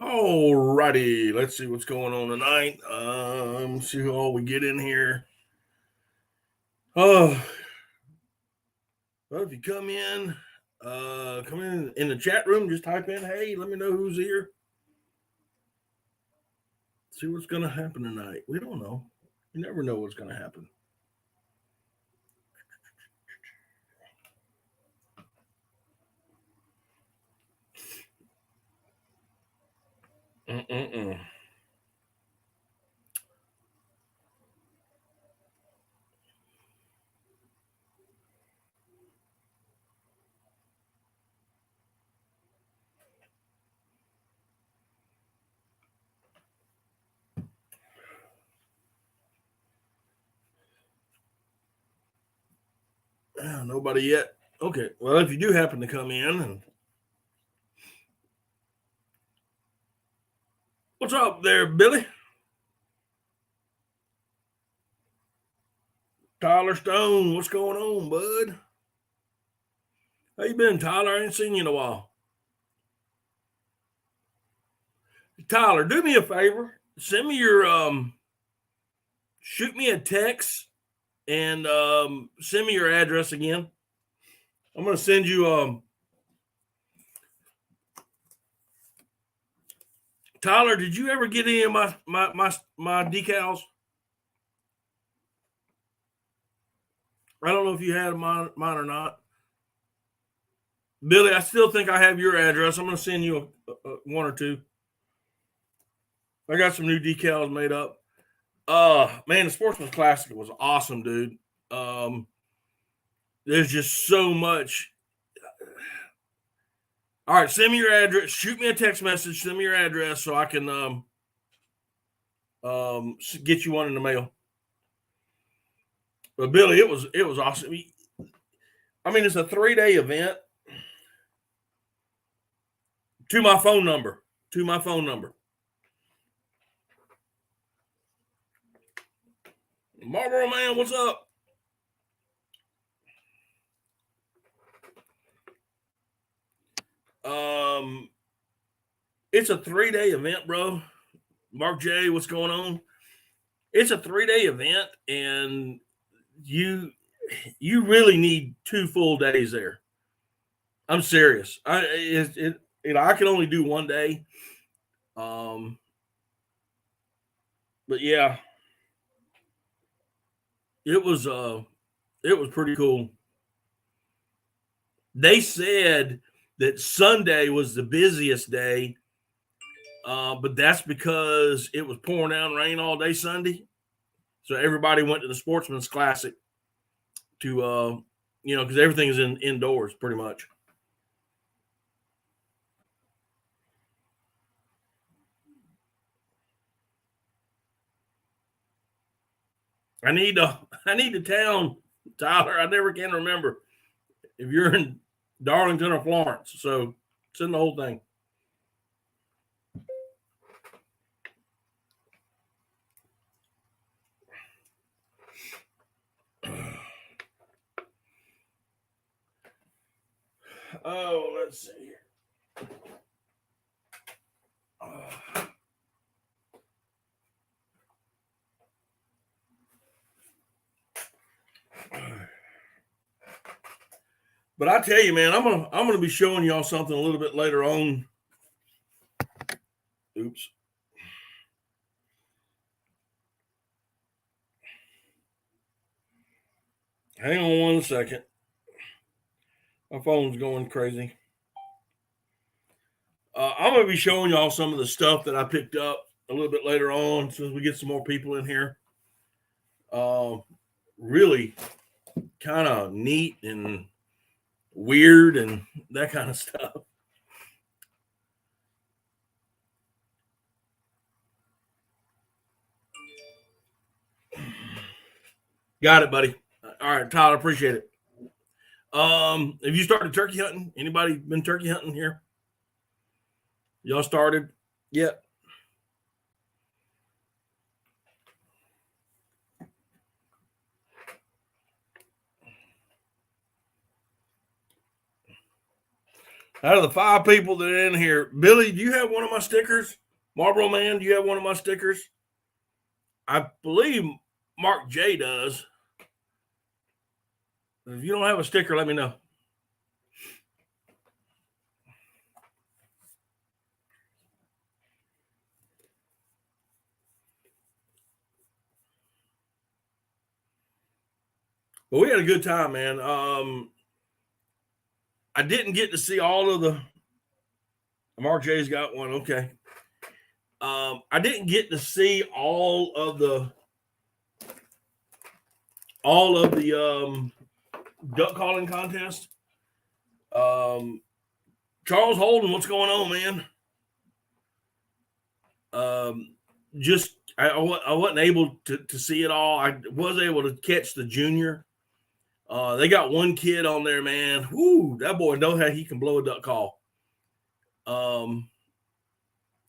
All righty, let's see what's going on tonight. See who all we get in here. Oh, well, if you come in the chat room, just type in, "Hey, let me know who's here." See what's going to happen tonight. We don't know. You never know what's going to happen. Mm-mm-mm. Nobody yet. Okay. Well, if you do happen to come in, and what's up there, Billy? Tyler Stone, what's going on, bud? How you been, Tyler? I ain't seen you in a while. Tyler, do me a favor. Send me your shoot me a text and send me your address again. I'm gonna send you Tyler, did you ever get any of my decals? I don't know if you had mine or not. Billy, I still think I have your address. I'm gonna send you one or two. I got some new decals made up. Man, the Sportsman's Classic was awesome, dude. There's just so much. All right, send me your address. Shoot me a text message. Send me your address so I can get you one in the mail. But Billy, it was awesome. I mean, it's a 3-day event. To my phone number. To my phone number. Marlboro Man, what's up? It's a 3-day event, bro. Mark J, what's going on? It's a 3-day event, and you really need 2 full days there. I'm serious. I can only do 1 day. But yeah, it was pretty cool. They said that Sunday was the busiest day, but that's because it was pouring down rain all day Sunday. So everybody went to the Sportsman's Classic to, because everything is indoors pretty much. I need the town, Tyler. I never can remember if you're in Darlington or Florence. So send the whole thing. Oh, let's see here. But I tell you, man, I'm gonna be showing y'all something a little bit later on. Oops. Hang on 1 second. My phone's going crazy. I'm gonna be showing y'all some of the stuff that I picked up a little bit later on, as soon as we get some more people in here. Really kind of neat and weird and that kind of stuff. Got it, buddy. All right, Tyler, appreciate it. Have you started turkey hunting? Anybody been turkey hunting here? Y'all started? Yep. Out of the 5 people that are in here, Billy, do you have one of my stickers? Marlboro Man, do you have one of my stickers? I believe Mark J does. If you don't have a sticker, let me know. But we had a good time, man. I didn't get to see all of the. Mark J's got one. Okay. I didn't get to see all of the duck calling contest. Charles Holden, what's going on, man? I wasn't able to see it all. I was able to catch the junior. They got one kid on there, man. Whoo, that boy knows how he can blow a duck call.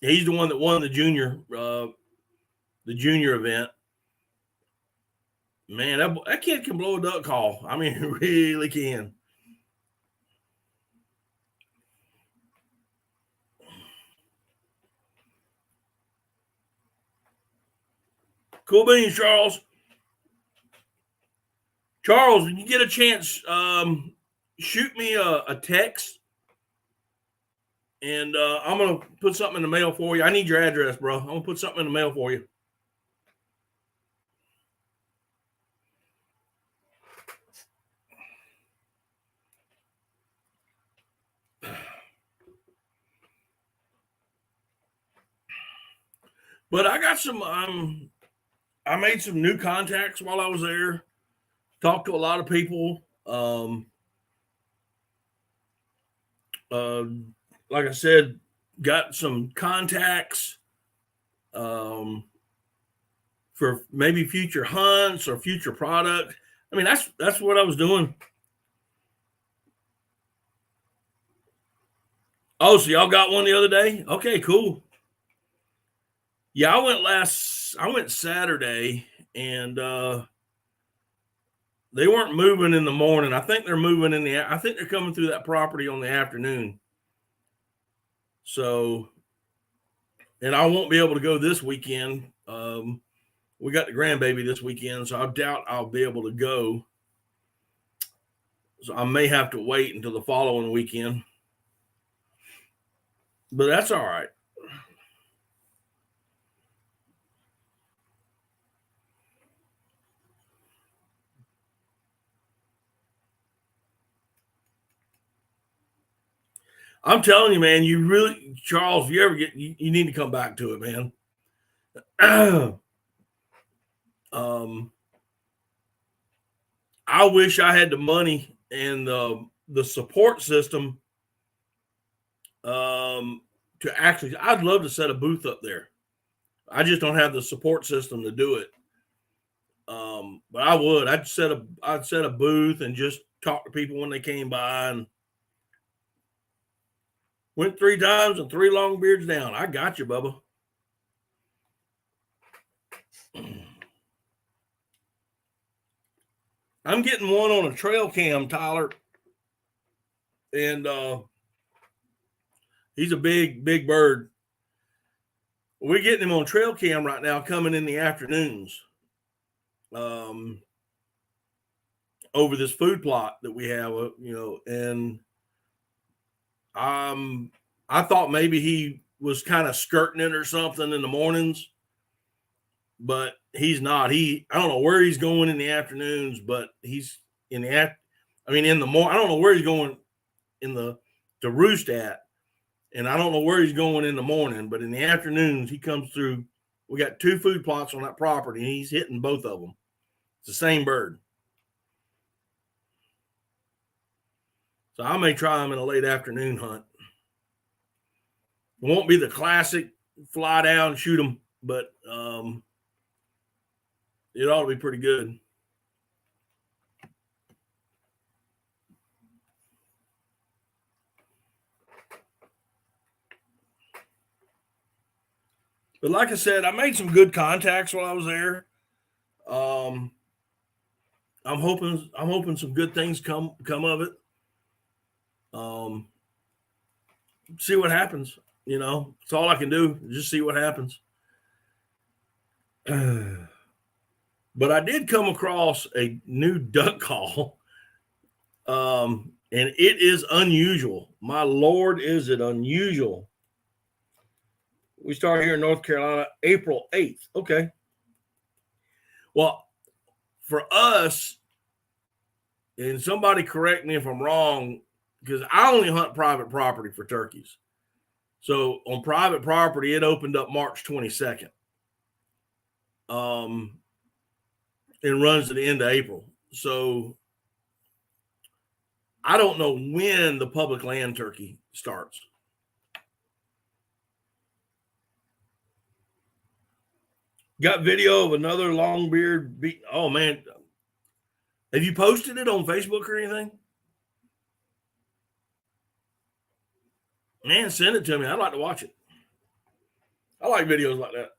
He's the one that won the junior event. Man, that kid can blow a duck call. I mean, he really can. Cool beans, Charles. Charles, when you get a chance, shoot me a text, and I'm going to put something in the mail for you. I need your address, bro. I'm going to put something in the mail for you. But I got some, I made some new contacts while I was there. Talked to a lot of people. Like I said, got some contacts for maybe future hunts or future product. I mean, that's what I was doing. Oh, so y'all got one the other day? Okay, cool. Yeah, I went Saturday, and they weren't moving in the morning. I think they're moving I think they're coming through that property on the afternoon. So, and I won't be able to go this weekend. We got the grandbaby this weekend, so I doubt I'll be able to go. So I may have to wait until the following weekend. But that's all right. I'm telling you, man, you really, Charles, if you ever you need to come back to it, man. I wish I had the money and the support system to actually, I'd love to set a booth up there. I just don't have the support system to do it. But I would. I'd set a booth and just talk to people when they came by, and went 3 times and 3 long beards down. I got you, Bubba. I'm getting one on a trail cam, Tyler. And he's a big bird. We're getting him on trail cam right now, coming in the afternoons. Over this food plot that we have, and I thought maybe he was kind of skirting it or something in the mornings, but he's not. I don't know where he's going in the afternoons, but he's in the morning. I don't know where he's going to roost at, and I don't know where he's going in the morning, but in the afternoons he comes through. We got 2 food plots on that property, and he's hitting both of them. It's the same bird. So I may try him in a late afternoon hunt. It won't be the classic fly down and shoot him, but it ought to be pretty good. But like I said, I made some good contacts while I was there. I'm hoping some good things come of it. see what happens. You know, it's all I can do. Just see what happens. But I did come across a new duck call. And it is unusual. My Lord, is it unusual? We started here in North Carolina, April 8th. Okay. Well, for us, and somebody correct me if I'm wrong, because I only hunt private property for turkeys. So on private property, it opened up March 22nd. And runs to the end of April. So I don't know when the public land turkey starts. Got video of another long-beard beat. Oh, man. Have you posted it on Facebook or anything? Man, send it to me. I'd like to watch it. I like videos like that.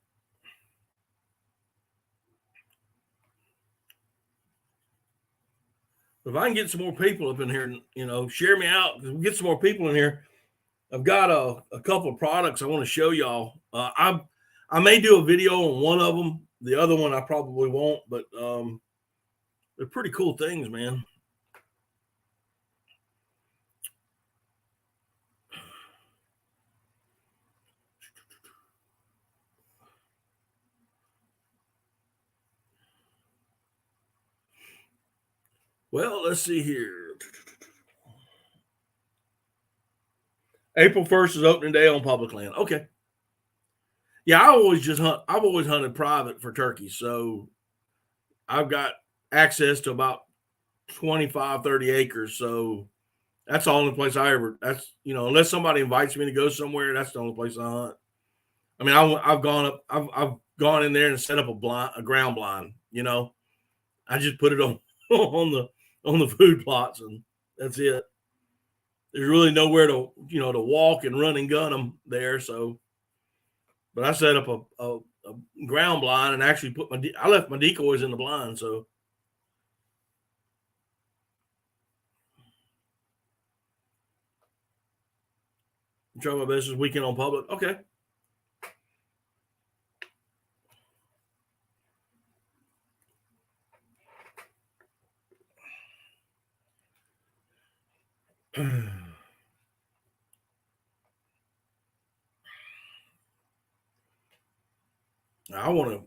If I can get some more people up in here, you know, share me out. We get some more people in here. I've got a couple of products I want to show y'all. I may do a video on one of them. The other one I probably won't, but they're pretty cool things, man. Well, let's see here. April 1st is opening day on public land. Okay. Yeah, I've always hunted private for turkeys. So I've got access to about 25, 30 acres. So that's the only place unless somebody invites me to go somewhere, that's the only place I hunt. I mean, I've gone in there and set up a ground blind, you know. I just put it on on the food plots, and that's it. There's really nowhere to walk and run and gun them there. So, but I set up a ground blind and actually I left my decoys in the blind. So, I'm trying my best this weekend on public. Okay. I want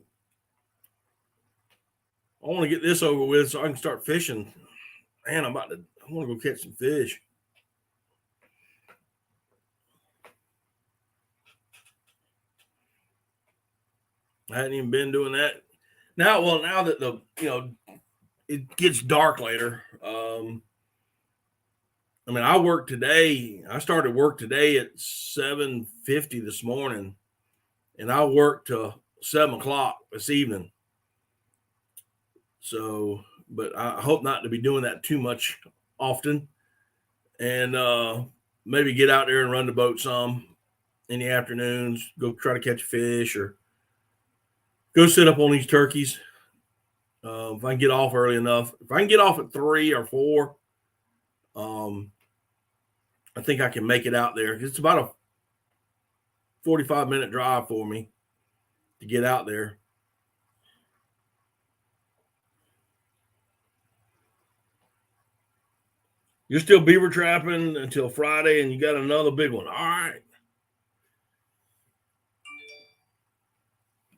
to get this over with so I can start fishing. Man, I want to go catch some fish. I hadn't even been doing that. Now that it gets dark later. I mean, I started work today at 7:50 this morning, and I worked till 7:00 this evening. So, but I hope not to be doing that too much often, and maybe get out there and run the boat some in the afternoons, go try to catch fish or go sit up on these turkeys. If I can get off early enough, if I can get off at 3 or 4, I think I can make it out there. It's about a 45-minute drive for me to get out there. You're still beaver trapping until Friday, and you got another big one. All right.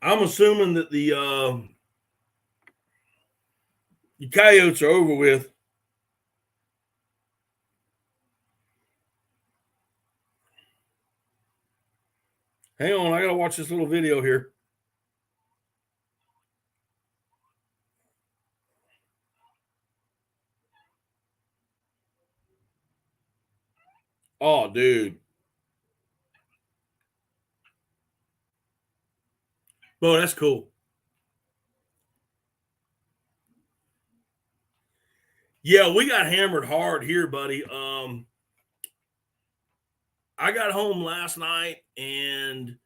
I'm assuming that the coyotes are over with. Hang on, I gotta watch this little video here. Oh, dude. Oh, that's cool. Yeah, we got hammered hard here, buddy. I got home last night and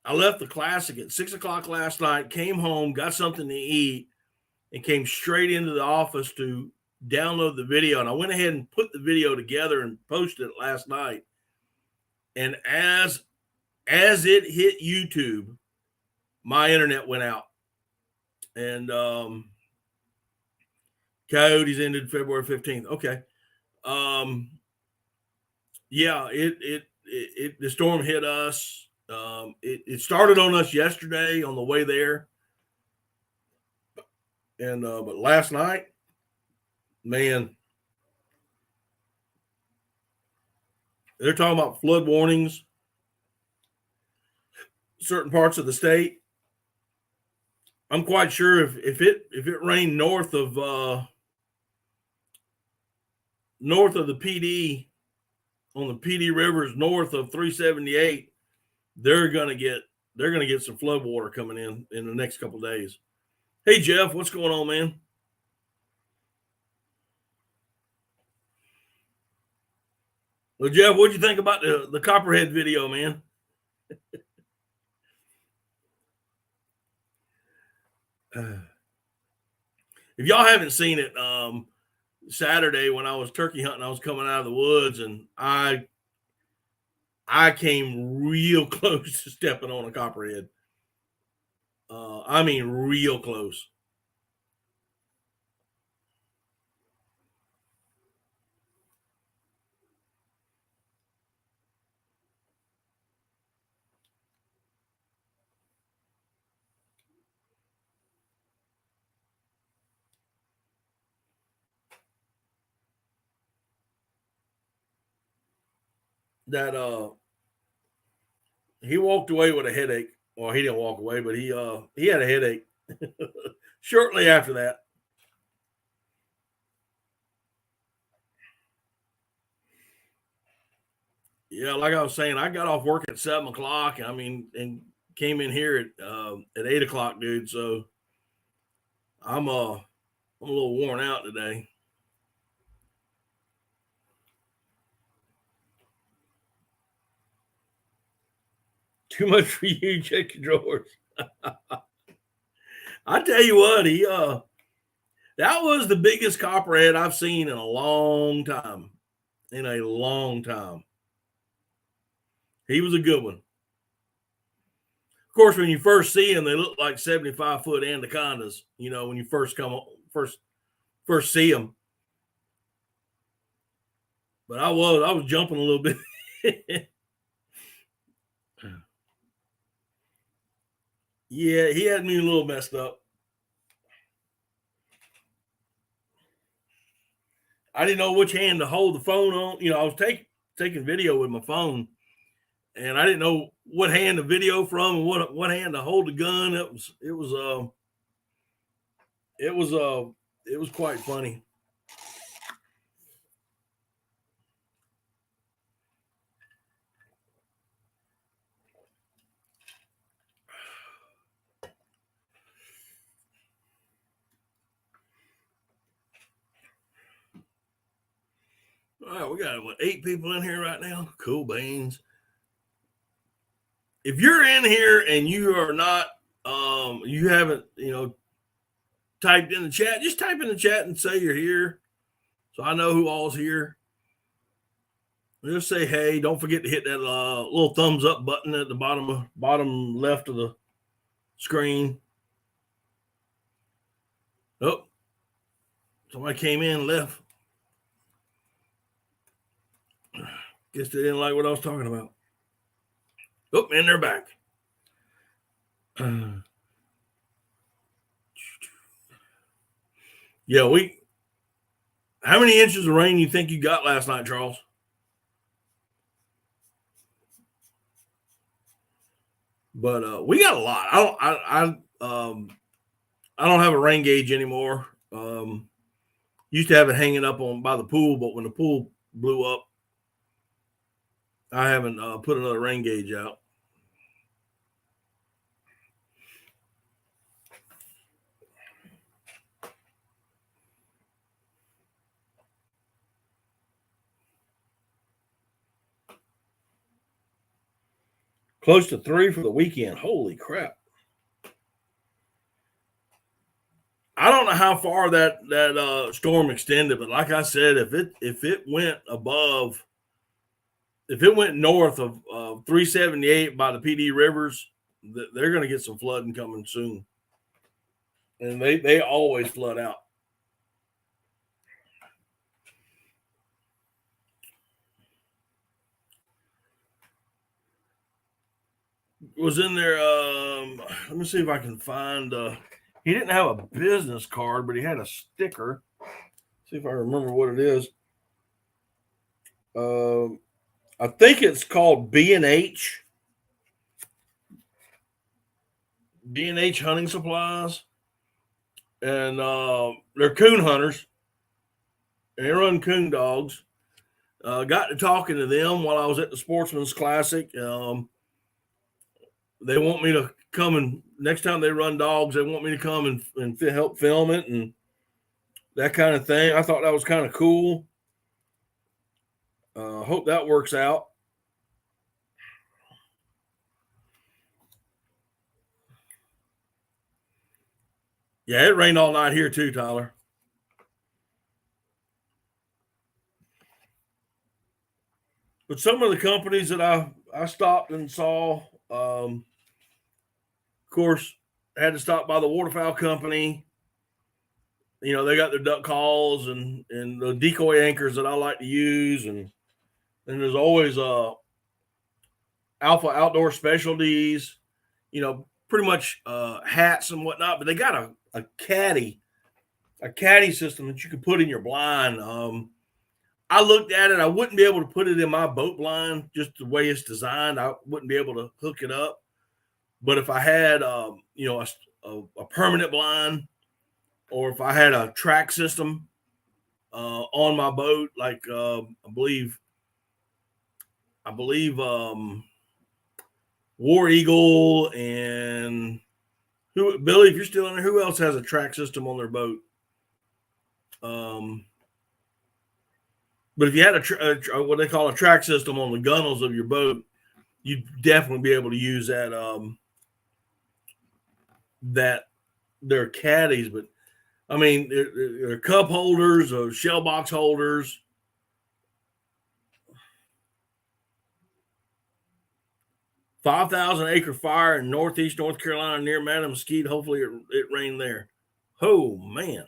I left the classic at 6:00 last night, came home, got something to eat, and came straight into the office to download the video. And I went ahead and put the video together and posted it last night. And as it hit YouTube, my internet went out. And Coyotes ended February 15th. Okay. Yeah, the storm hit us. It started on us yesterday on the way there. And but last night, man, they're talking about flood warnings, certain parts of the state. I'm quite sure if it rained north of the PD, on the PD rivers north of 378, they're gonna get some flood water coming in the next couple of days. Hey Jeff, what's going on, man? Well, Jeff, what'd you think about the Copperhead video, man? If y'all haven't seen it, Saturday when I was turkey hunting, I was coming out of the woods and I came real close to stepping on a copperhead. I mean, real close. That he walked away with a headache. Well, he didn't walk away, but he had a headache shortly after that. Yeah, like I was saying, I got off work at 7:00. I mean, and came in here at 8:00, dude. So I'm a little worn out today. Too much for you, check your drawers. I tell you what, that was the biggest copperhead I've seen in a long time. In a long time. He was a good one. Of course, when you first see them, they look like 75-foot anacondas. You know, when you first see them. But I was jumping a little bit. Yeah, he had me a little messed up. I didn't know which hand to hold the phone on. You know, I was taking video with my phone, and I didn't know what hand to video from and what hand to hold the gun. It was quite funny. All right, we got 8 people in here right now. Cool beans. If you're in here and you are not, you haven't, typed in the chat, just type in the chat and say you're here, so I know who all's here. Just say hey. Don't forget to hit that little thumbs up button at the bottom left of the screen. Oh, somebody came in and left. Guess they didn't like what I was talking about. Oh, and they're back. Yeah, how many inches of rain you think you got last night, Charles? But we got a lot. I don't have a rain gauge anymore. Used to have it hanging up by the pool, but when the pool blew up, I haven't put another rain gauge out. Close to 3 for the weekend. Holy crap. I don't know how far that storm extended, but like I said, if it went above if it went north of 378 by the PD rivers, they're going to get some flooding coming soon. And they always flood out. Was in there. Let me see if I can find. He didn't have a business card, but he had a sticker. See if I remember what it is. I think it's called B&H. B&H Hunting Supplies, and they're coon hunters. And they run coon dogs. Got to talking to them while I was at the Sportsman's Classic. They want me to come, and next time they run dogs, they want me to come and help film it and that kind of thing. I thought that was kind of cool. Hope that works out. Yeah, it rained all night here too, Tyler. But some of the companies that I stopped and saw, of course, had to stop by the waterfowl company. You know, they got their duck calls and the decoy anchors that I like to use, and there's always Alpha Outdoor Specialties. You know, pretty much hats and whatnot. But they got a caddy system that you can put in your blind. I looked at it. I wouldn't be able to put it in my boat blind just the way it's designed. I wouldn't be able to hook it up. But if I had, you know, a permanent blind, or if I had a track system on my boat, like I believe War Eagle and Billy, if you're still in there, who else has a track system on their boat? But if you had a what they call a track system on the gunnels of your boat, you'd definitely be able to use that. That they're caddies, but I mean they're cup holders or shell box holders. $5,000-acre fire in northeast North Carolina near Madam Mesquite. Hopefully it rained there. Oh man,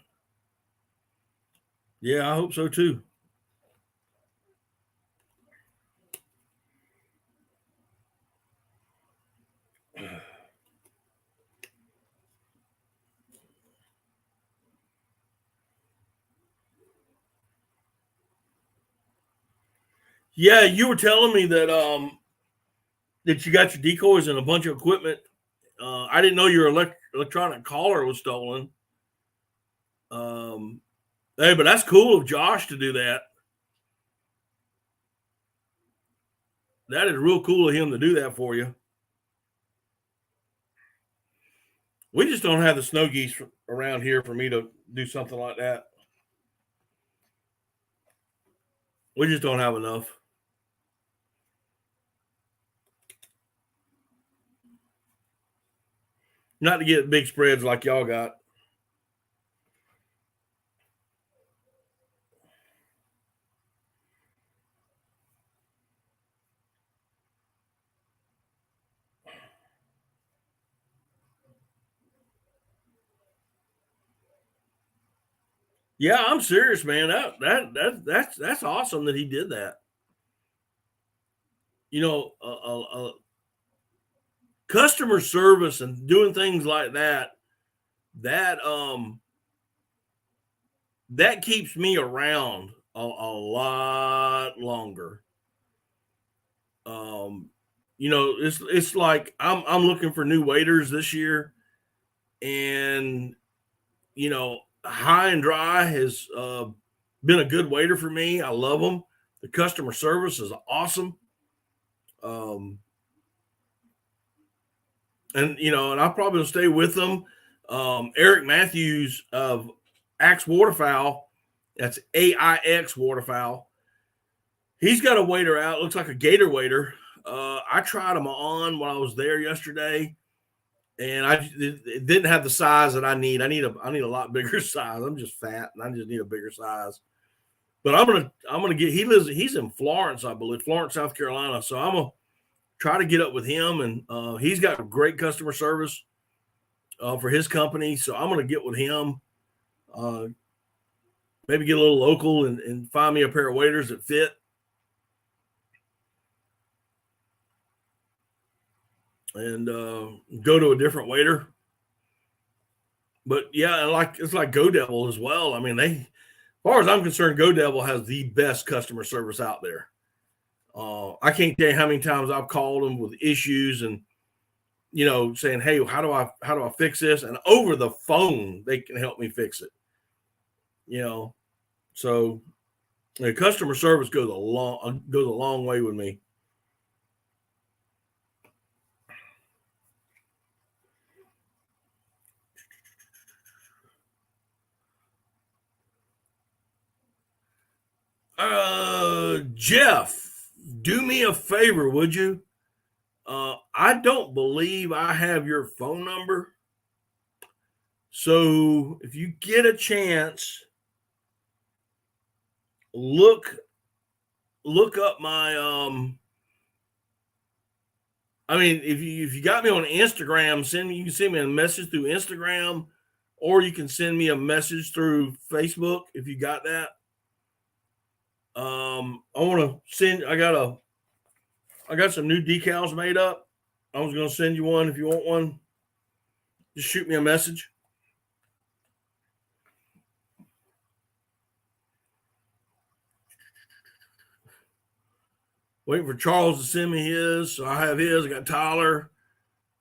yeah, I hope so too. Yeah, you were telling me that that you got your decoys and a bunch of equipment. I didn't know your electronic collar was stolen. Hey, but that's cool of Josh to do that. That is real cool of him to do that for you. We just don't have the snow geese around here for me to do something like that. We just don't have enough. Not to get big spreads like y'all got. Yeah, I'm serious, man. That's awesome that he did that. You know, customer service and doing things like that. That keeps me around a lot longer. You know, it's like I'm looking for new waiters this year, and you know, High and Dry has been a good waiter for me. I love them. The customer service is awesome. And you know, and I'll probably stay with them. Eric Matthews of Axe Waterfowl, that's AIX Waterfowl. He's got a waiter out. Looks like a gator waiter. I tried him on when I was there yesterday, and it didn't have the size that I need. I need a lot bigger size. I'm just fat, and I just need a bigger size. But I'm gonna get. He's in Florence, I believe, Florence, South Carolina. So I'm gonna try to get up with him, and he's got great customer service for his company. So I'm gonna get with him. Maybe get a little local and find me a pair of waders that fit. And go to a different wader. But yeah, it's like Go Devil as well. I mean, as far as I'm concerned, Go Devil has the best customer service out there. I can't tell you how many times I've called them with issues and saying, "Hey, how do I fix this?" And over the phone, they can help me fix it. So the customer service goes a long way with me. Jeff, do me a favor, would you? I don't believe I have your phone number. So if you get a chance, look up my I mean, if you got me on Instagram, you can send me a message through Instagram, or you can send me a message through Facebook if you got that. I want to send. I got some new decals made up. I was going to send you one if you want one. Just shoot me a message. Waiting for Charles to send me his. So I have his. I got Tyler.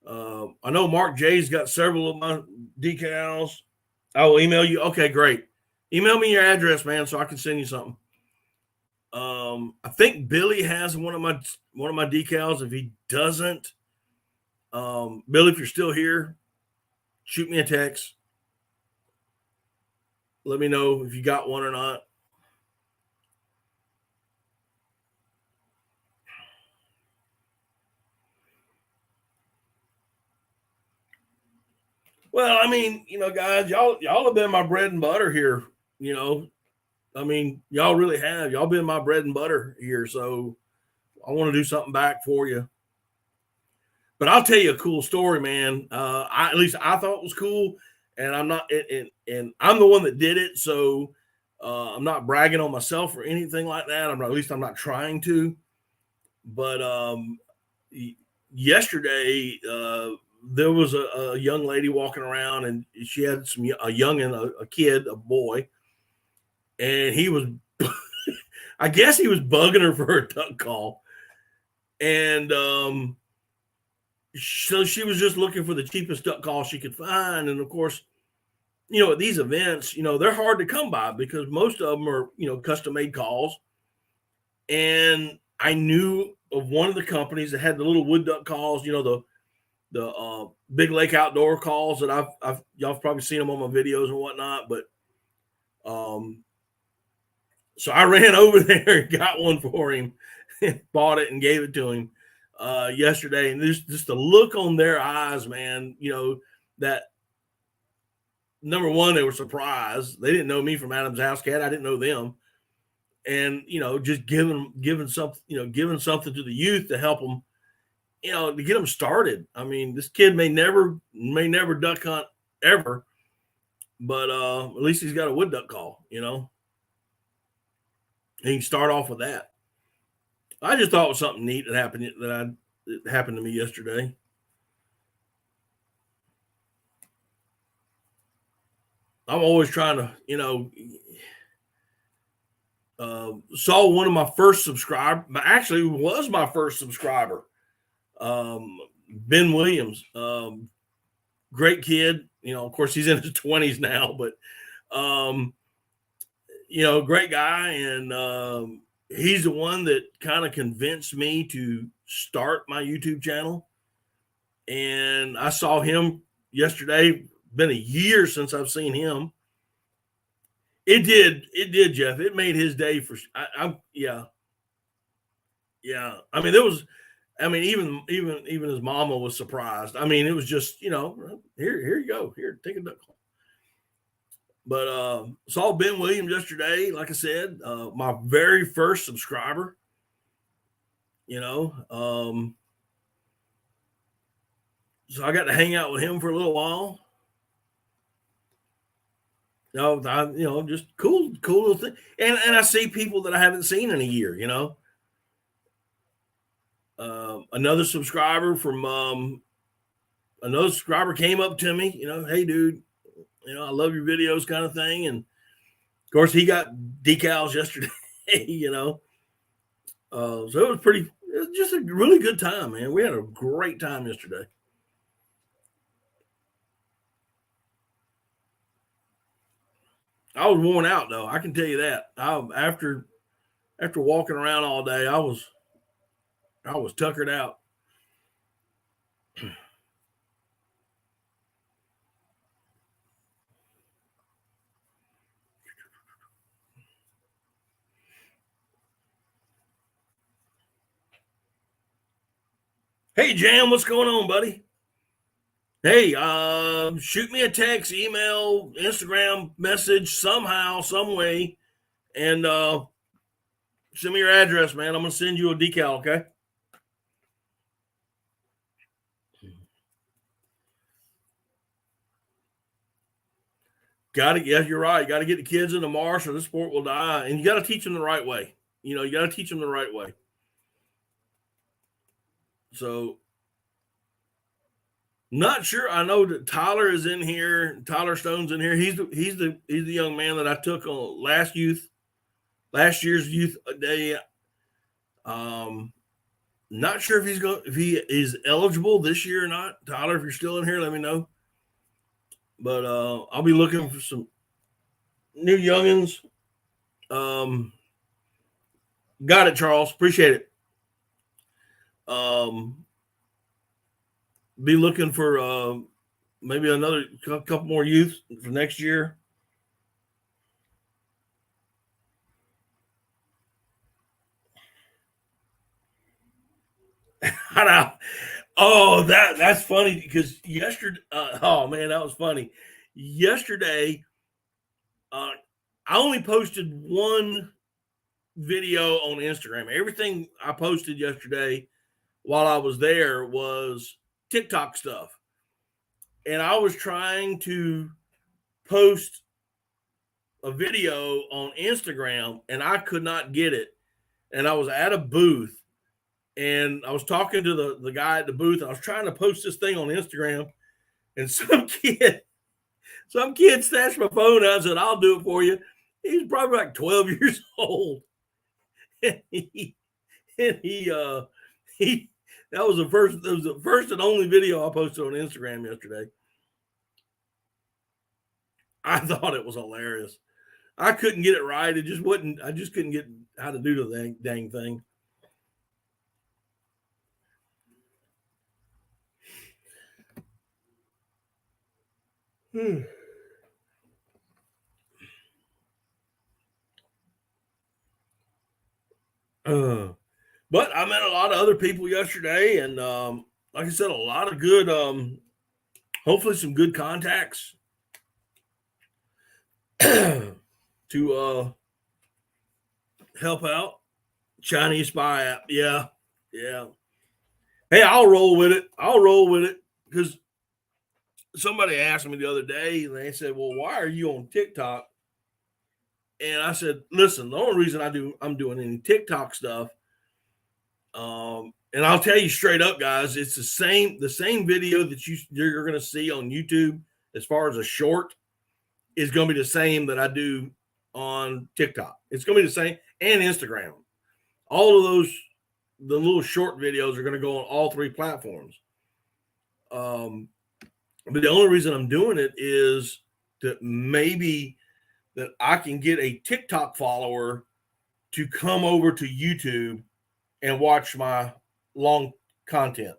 I know Mark J's got several of my decals. I will email you. Okay, great. Email me your address, man, so I can send you something. I think Billy has one of my decals. If he doesn't, Billy, if you're still here, shoot me a text. Let me know if you got one or not. Well, I mean, guys, y'all have been my bread and butter here. I mean, y'all really have. Y'all been my bread and butter here, so I want to do something back for you. But I'll tell you a cool story, man. At least I thought it was cool, and I'm not, and I'm the one that did it, so I'm not bragging on myself or anything like that. At least I'm not trying to. But yesterday, there was a young lady walking around, and she had a kid, a boy, and he was, I guess he was bugging her for a duck call, and so she was just looking for the cheapest duck call she could find, and of course, at these events, they're hard to come by because most of them are custom made calls, and I knew of one of the companies that had the little wood duck calls, the big lake outdoor calls that y'all have probably seen them on my videos and whatnot. But so I ran over there and got one for him, bought it and gave it to him yesterday. And just the look on their eyes, man, that number one, they were surprised. They didn't know me from Adam's House Cat. I didn't know them. And, just giving something to the youth to help them, to get them started. I mean, this kid may never duck hunt ever, but at least he's got a wood duck call, He can start off with that. I just thought it was something neat that happened to me yesterday. I'm always trying to, saw one of my first subscribers, actually was my first subscriber. Ben Williams, great kid. Of course he's in his 20s now, but, great guy. And, he's the one that kind of convinced me to start my YouTube channel. And I saw him yesterday. Been a year since I've seen him. It did, Jeff. It made his day for. Yeah. I mean, even his mama was surprised. I mean, it was just, here you go. Here, take a duck call. But saw Ben Williams yesterday, like I said, my very first subscriber. So I got to hang out with him for a little while. Just cool little thing. And I see people that I haven't seen in a year. Another subscriber came up to me. Hey dude, I love your videos, kind of thing. And of course, he got decals yesterday. So it was just a really good time, man. We had a great time yesterday. I was worn out though. I can tell you that. After walking around all day, I was tuckered out. Hey Jam, what's going on, buddy? Hey, shoot me a text, email, Instagram message somehow, some way, and send me your address, man. I'm gonna send you a decal, okay? Yeah, you're right. Got to get the kids in the marsh, or the sport will die, and you got to teach them the right way. You got to teach them the right way. So, not sure. I know that Tyler is in here. Tyler Stone's in here. He's the young man that I took on last year's youth day. Not sure if he is eligible this year or not. Tyler, if you're still in here, let me know. But I'll be looking for some new youngins. Got it, Charles. Appreciate it. Be looking for maybe another couple more youth for next year. I know. Oh, that's funny because yesterday. Oh man, that was funny. Yesterday, I only posted one video on Instagram. Everything I posted yesterday while I was there was TikTok stuff. And I was trying to post a video on Instagram and I could not get it. And I was at a booth and I was talking to the guy at the booth. And I was trying to post this thing on Instagram and some kid snatched my phone out and said, I'll do it for you. He's probably like 12 years old. And that was the first and only video I posted on Instagram yesterday. I thought it was hilarious. I couldn't get it right. It just wouldn't. I just couldn't get how to do the dang thing. But I met a lot of other people yesterday, and like I said, a lot of good. Hopefully, some good contacts to help out. Chinese spy app, yeah. Hey, I'll roll with it because somebody asked me the other day, and they said, "Well, why are you on TikTok?" And I said, "Listen, the only reason I'm doing any TikTok stuff, and I'll tell you straight up, guys, it's the same video that you're going to see on YouTube as far as a short is going to be the same that I do on TikTok. It's going to be the same, and Instagram. All of those, the little short videos are going to go on all three platforms. But the only reason I'm doing it is that maybe that I can get a TikTok follower to come over to YouTube and watch my long content.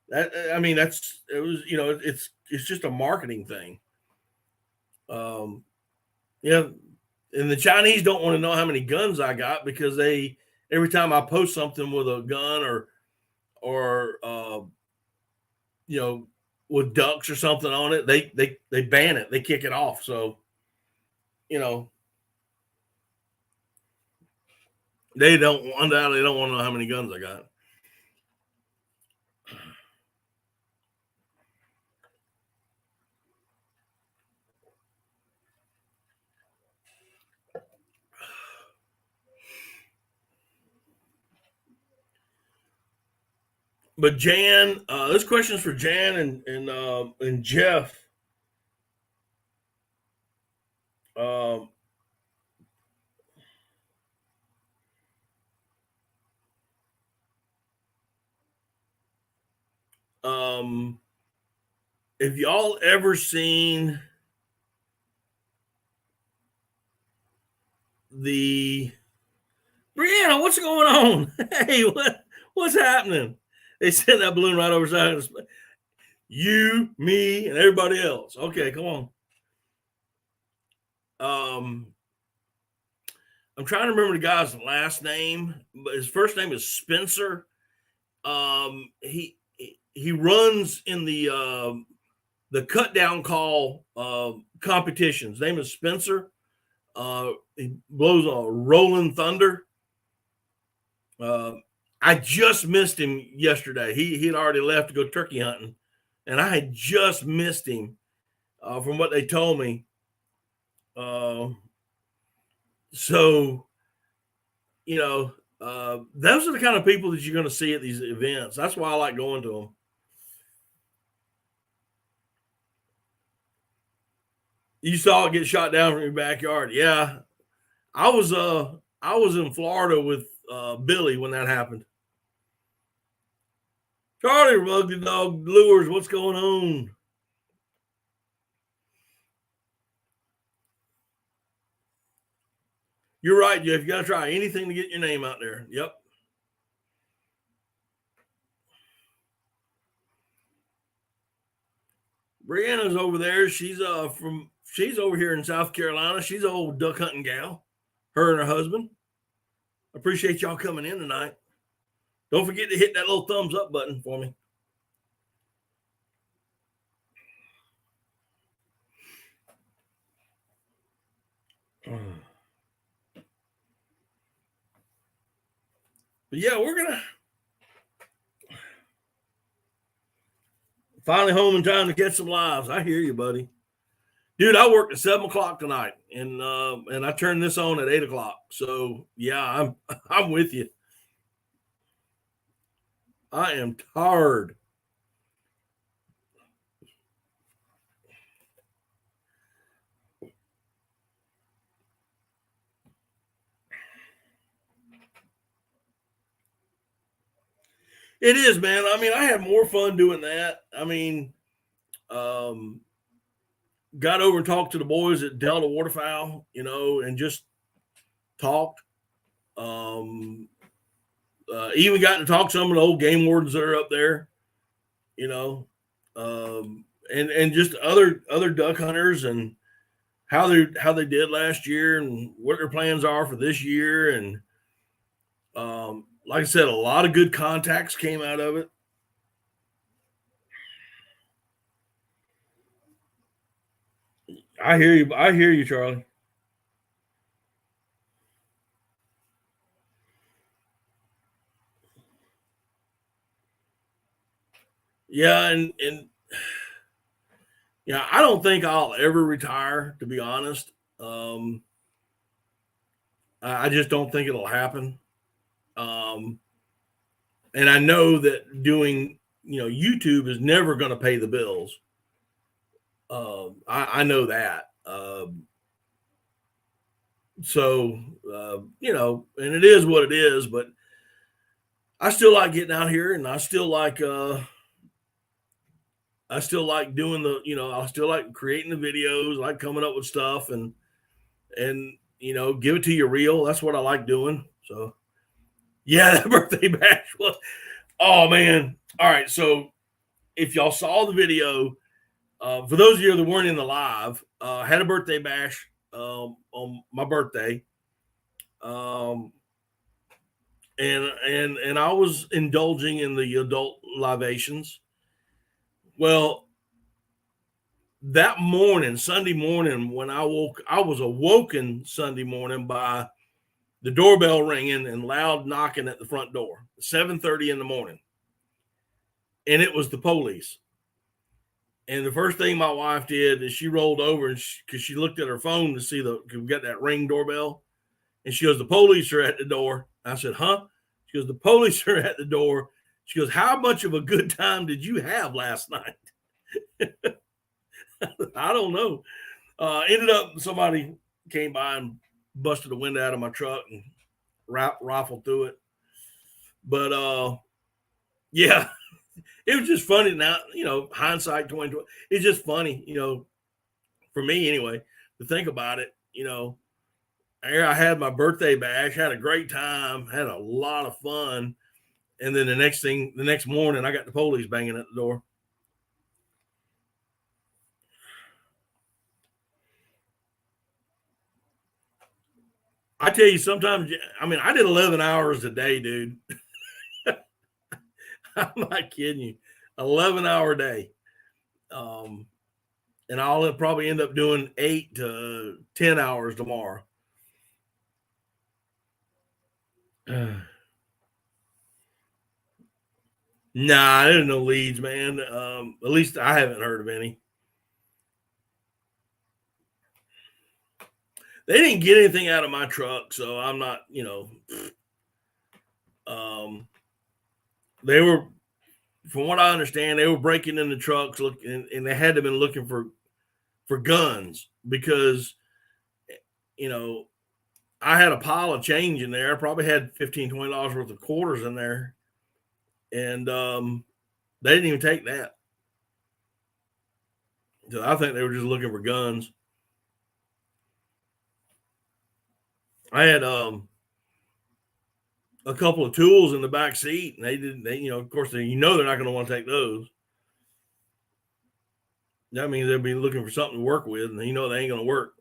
It's just a marketing thing. And the Chinese don't want to know how many guns I got because every time I post something with a gun or with ducks or something on it, they ban it, they kick it off. So you know, they don't undoubtedly don't want to know how many guns I got. But Jan, this question's for Jan and Jeff. Um, have y'all ever seen the Brianna? What's going on? Hey, what's happening? They sent that balloon right over side of the you, me, and everybody else. Okay, come on. I'm trying to remember the guy's last name, but his first name is Spencer. He runs in the cut down call competitions. His name is Spencer. He blows a Rolling Thunder. I just missed him yesterday. He had already left to go turkey hunting, and I had just missed him from what they told me. So, you know, those are the kind of people that you're going to see at these events. That's why I like going to them. You saw it get shot down from your backyard. Yeah, I was in Florida with Billy when that happened. Charlie, Rugged Dog Lures, what's going on? You're right, Jeff. You got to try anything to get your name out there. Yep. Brianna's over there. She's over here in South Carolina. She's an old duck hunting gal. Her and her husband. Appreciate y'all coming in tonight. Don't forget to hit that little thumbs up button for me. But yeah, we're gonna finally home in time to catch some lives. I hear you, buddy. Dude, I worked at 7:00 tonight, and I turned this on at 8:00. So yeah, I'm with you. I am tired. It is, man. I mean, I had more fun doing that. I mean, got over and talked to the boys at Delta Waterfowl, and just talked. Even got to talk to some of the old game wardens that are up there, and just other duck hunters and how they did last year and what their plans are for this year. And like I said, a lot of good contacts came out of it. I hear you, Charlie. Yeah, and I don't think I'll ever retire, to be honest. I just don't think it'll happen. And I know that doing YouTube is never going to pay the bills. I know that. So and it is what it is. But I still like getting out here, and I still like doing I still like creating the videos, I like coming up with stuff and give it to you real. That's what I like doing. So yeah, that birthday bash was, oh man. All right. So if y'all saw the video, for those of you that weren't in the live, had a birthday bash on my birthday. And I was indulging in the adult libations. Well, that morning, Sunday morning, when I was awoken Sunday morning by the doorbell ringing and loud knocking at the front door, 7:30 in the morning. And it was the police. And the first thing my wife did is she rolled over and because she looked at her phone to see we got that ring doorbell. And she goes, the police are at the door. I said, huh? She goes, the police are at the door. She goes, how much of a good time did you have last night? I don't know. Ended up somebody came by and busted the window out of my truck and rifled through it. But yeah, it was just funny. Now, hindsight 2020. It's just funny, for me anyway, to think about it. I had my birthday bash, had a great time, had a lot of fun. And then the next morning, I got the police banging at the door. I tell you, sometimes, I did 11 hours a day, dude. I'm not kidding you. 11-hour day. And I'll probably end up doing 8 to 10 hours tomorrow. Nah, there's no leads, man. At least I haven't heard of any. They didn't get anything out of my truck, so I'm not, they were, from what I understand, they were breaking in the trucks looking, and they had to been looking for guns because, I had a pile of change in there. I probably had $15, $20 worth of quarters in there. And they didn't even take that. So I think they were just looking for guns. I had a couple of tools in the back seat, and of course, they're not going to want to take those. That means they'll be looking for something to work with, and they ain't going to work.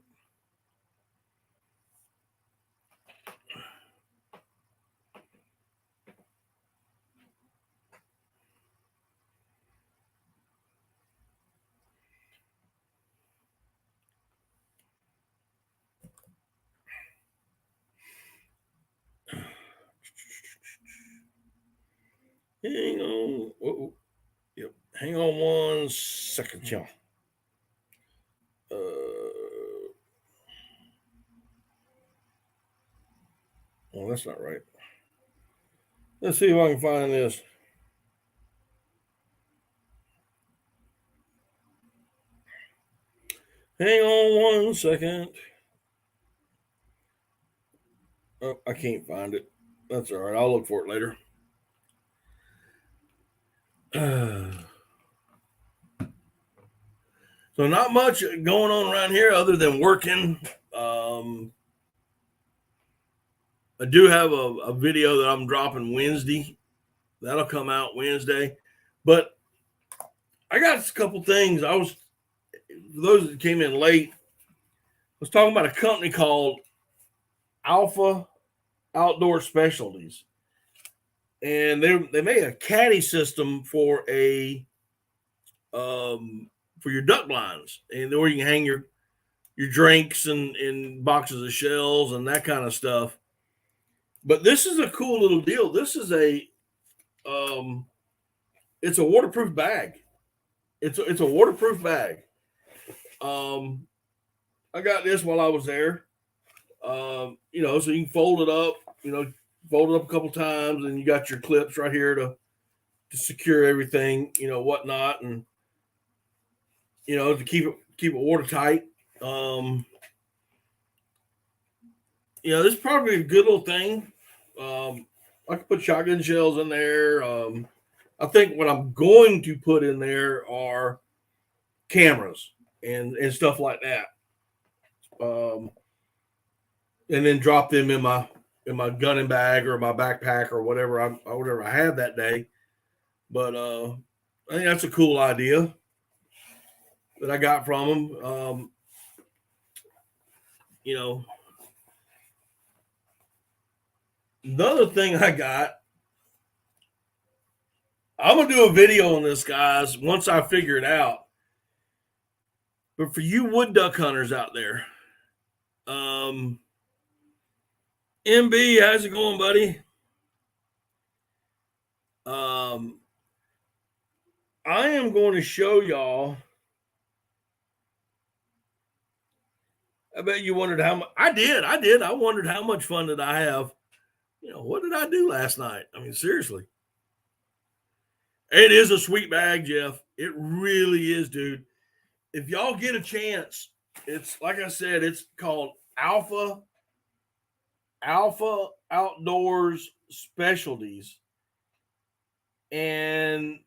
Hang on. Whoa. Yep. Hang on 1 second, y'all. Well, that's not right. Let's see if I can find this. Hang on 1 second. Oh, I can't find it. That's all right. I'll look for it later. So not much going on around here other than working. I do have a video that I'm dropping Wednesday. That'll come out Wednesday. But I got a couple things. For those that came in late, I was talking about a company called Alpha Outdoor Specialties. And they made a caddy system for for your duck blinds, and where you can hang your drinks and boxes of shells and that kind of stuff. But this is a cool little deal. This is it's a waterproof bag. It's a waterproof bag. I got this while I was there. So you can fold it up. Fold it up a couple times, and you got your clips right here to secure everything. Whatnot, and to keep it watertight. This is probably a good little thing. I could put shotgun shells in there. I think what I'm going to put in there are cameras and stuff like that. And then drop them in my gunning bag or my backpack or whatever I had that day. But I think that's a cool idea that I got from them. Another thing I got, I'm going to do a video on this, guys, once I figure it out. But for you wood duck hunters out there, MB, how's it going, buddy? I am going to show y'all. I bet you wondered how much I did. I wondered how much fun did I have. What did I do last night? I mean, seriously. It is a sweet bag, Jeff. It really is, dude. If y'all get a chance, it's like I said, it's called Alpha Outdoors Specialties. And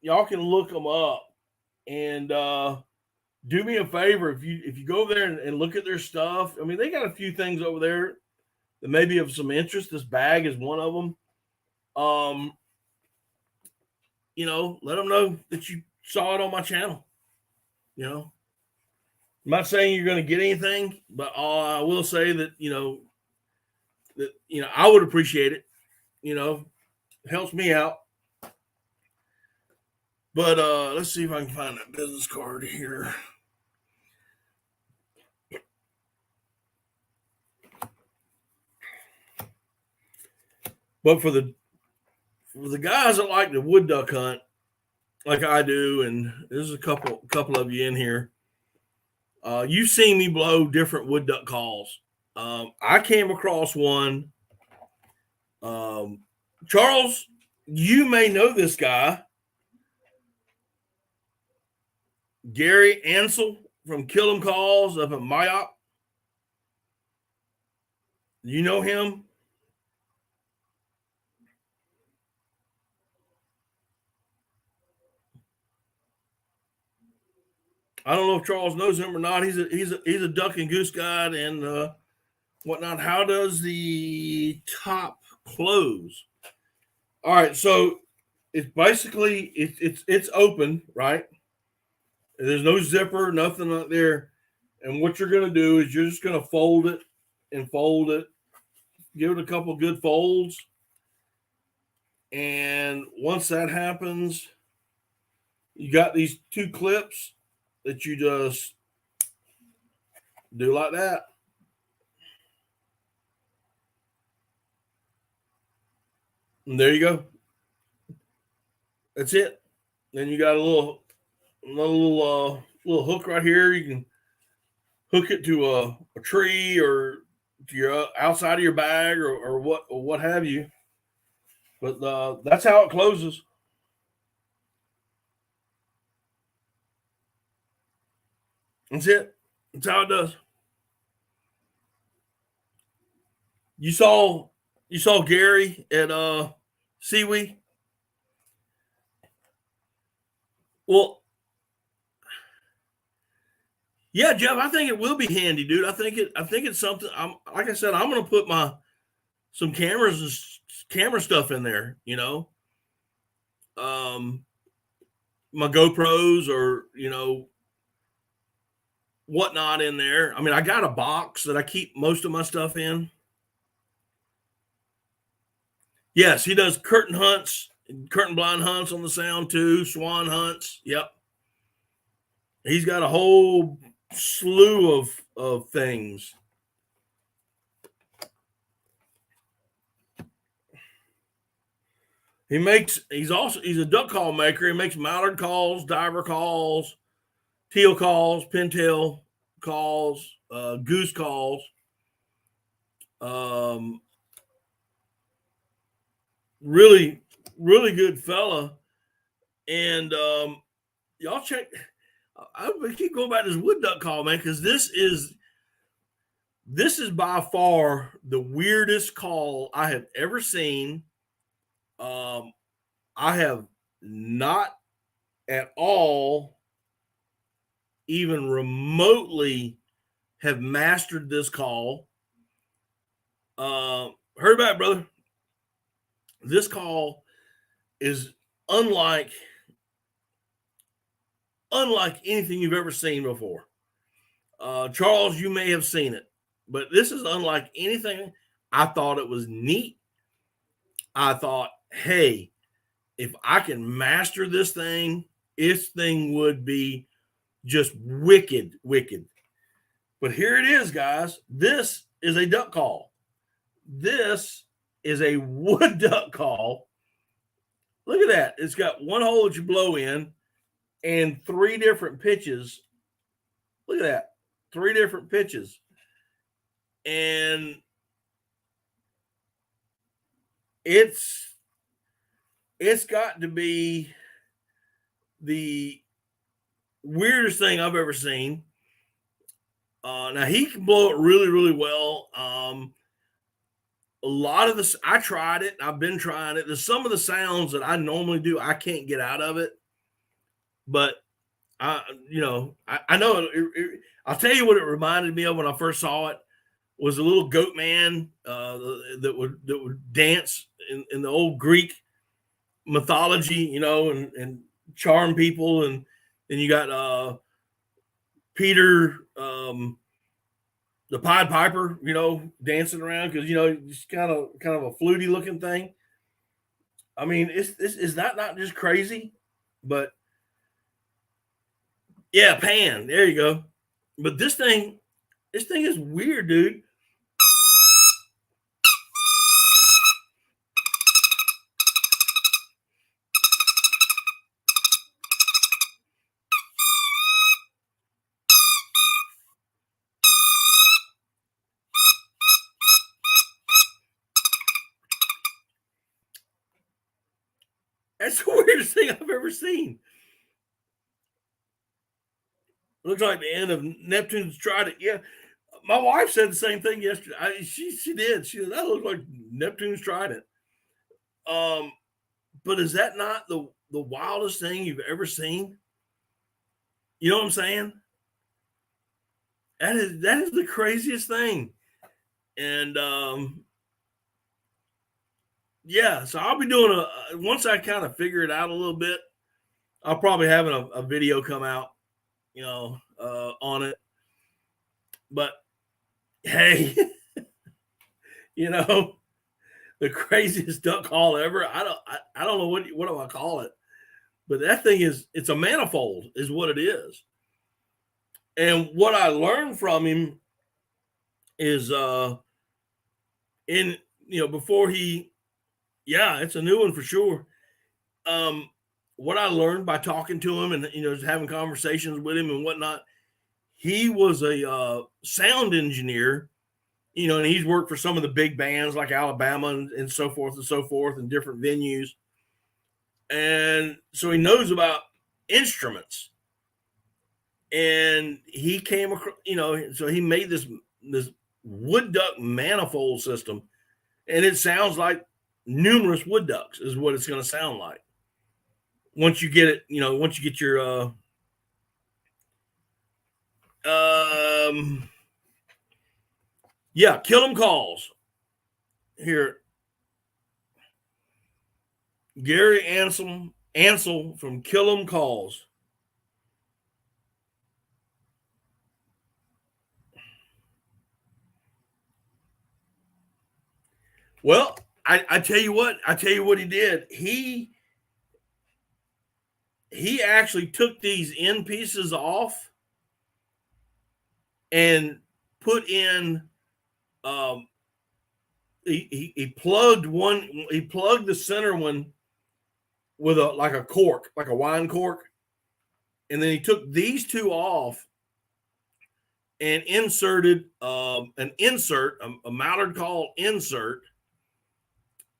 y'all can look them up. And do me a favor, if you go over there and look at their stuff. I mean, they got a few things over there that may be of some interest. This bag is one of them. Let them know that you saw it on my channel. I'm not saying you're going to get anything, but I will say that I would appreciate it. It helps me out. But let's see if I can find that business card here. But for the guys that like the wood duck hunt, like I do, and there's a couple of you in here, you've seen me blow different wood duck calls. I came across one. Charles, you may know this guy, Gary Ansel from Kill 'em Calls up at Mayop. You know him? I don't know if Charles knows him or not. He's a duck and goose guide and whatnot. How does the top close? All right, so it's basically it's open, right? There's no zipper, nothing up there. And what you're going to do is you're just going to fold it and fold it, give it a couple good folds. And once that happens, you got these two clips that you just do like that. And there you go. That's it. Then you got a little hook right here. You can hook it to a tree or to your outside of your bag or what have you. But that's how it closes. That's it. That's how it does. You saw Gary at Seawee. Well, yeah, Jeff, I think it will be handy, dude. I think it's something. Like I said, I'm going to put some cameras and camera stuff in there. My GoPros or whatnot in there. I mean, I got a box that I keep most of my stuff in. Yes, he does curtain blind hunts on the sound too, swan hunts. Yep. He's got a whole slew of things. He's a duck call maker. He makes mallard calls, diver calls, teal calls, pintail calls, goose calls. Really, really good fella. And y'all check. I keep going back to this wood duck call, man, because this is by far the weirdest call I have ever seen. I have not at all even remotely have mastered this call. Heard about it, brother. This call is unlike anything you've ever seen before. Charles, you may have seen it, but this is unlike anything. I thought it was neat. I thought, hey, if I can master this thing would be Just wicked, wicked. But here it is, guys. This is a duck call. This is a wood duck call. Look at that. It's got one hole that you blow in and 3 different pitches. Look at that. 3 different pitches. And it's got to be the weirdest thing I've ever seen. Now he can blow it really, really well. A lot of this, I tried it. I've been trying it. There's some of the sounds that I normally do, I can't get out of it. But I know. I'll tell you what it reminded me of when I first saw it was a little goat man that would dance in the old Greek mythology, and charm people, and then you got Peter, the Pied Piper, dancing around because just kind of a fluty looking thing. I mean, is that not just crazy? But yeah, Pan. There you go. But this thing is weird, dude. That's the weirdest thing I've ever seen. Looks like the end of Neptune's Trident. Yeah, my wife said the same thing yesterday. She did. She said that looks like Neptune's Trident. But is that not the wildest thing you've ever seen? You know what I'm saying? That is the craziest thing. And yeah, so I'll be doing once I kind of figure it out a little bit, I'll probably have a video come out, on it. But hey, the craziest duck call ever. I don't know what do I call it, but that thing it's a manifold is what it is. And what I learned from him is before it's a new one for sure. What I learned by talking to him and just having conversations with him and whatnot, he was a sound engineer, and he's worked for some of the big bands like Alabama and so forth and different venues. And so he knows about instruments. And he came across, so he made this wood duck manifold system, and it sounds like numerous wood ducks is what it's going to sound like. Once you get it, once you get your kill 'em calls here. Gary Ansel from Kill 'em Calls. Well, I tell you what he did. He actually took these end pieces off and put in he plugged the center one with a cork, like a wine cork, and then he took these 2 off and inserted a mallard call insert,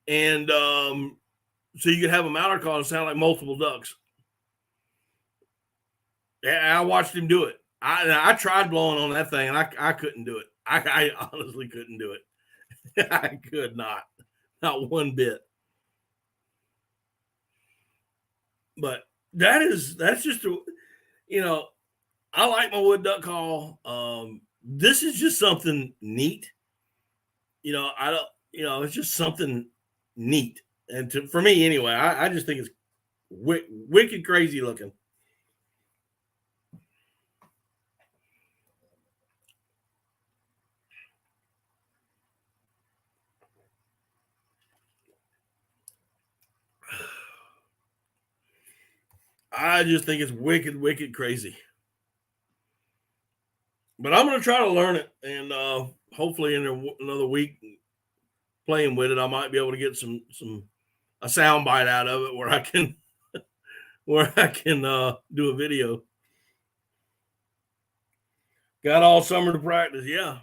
and so you could have a mallard call and sound like multiple ducks. Yeah, I watched him do it. I tried blowing on that thing, and I couldn't do it. I honestly couldn't do it. I could not one bit. But that's just I like my wood duck call. This is just something neat. It's just something neat, and for me anyway, I just think it's wicked crazy looking. I just think it's wicked crazy. But I'm going to try to learn it, and hopefully in another week playing with it, I might be able to get a sound bite out of it where I can do a video. Got all summer to practice, yeah.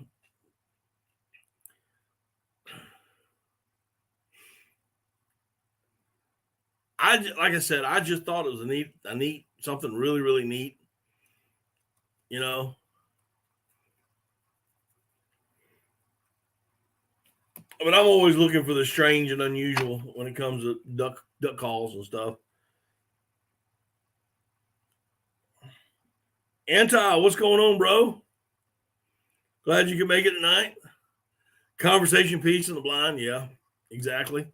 Like I said, I just thought it was a neat something really, really neat. You know, I mean, I'm always looking for the strange and unusual when it comes to duck calls and stuff. Anti, what's going on, bro? Glad you could make it tonight. Conversation piece in the blind, yeah, exactly.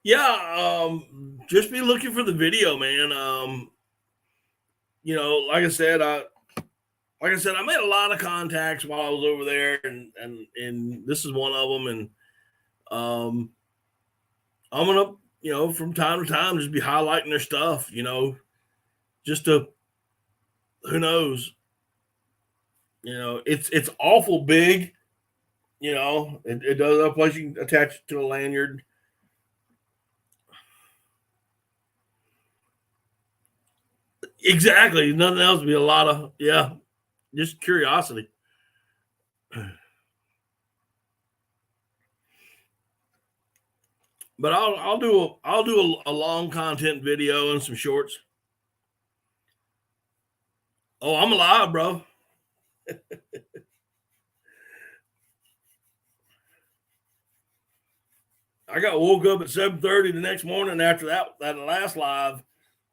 Yeah, just be looking for the video, man. Like I said, I made a lot of contacts while I was over there, and this is one of them. And I'm gonna, from time to time, just be highlighting their stuff. Just to, who knows, it's awful big. It does have a place you can attach it to a lanyard. Exactly. Nothing else would be a lot of, just curiosity. But I'll do a long content video and some shorts. Oh, I'm alive, bro. I got woke up at 7:30 the next morning after that last live.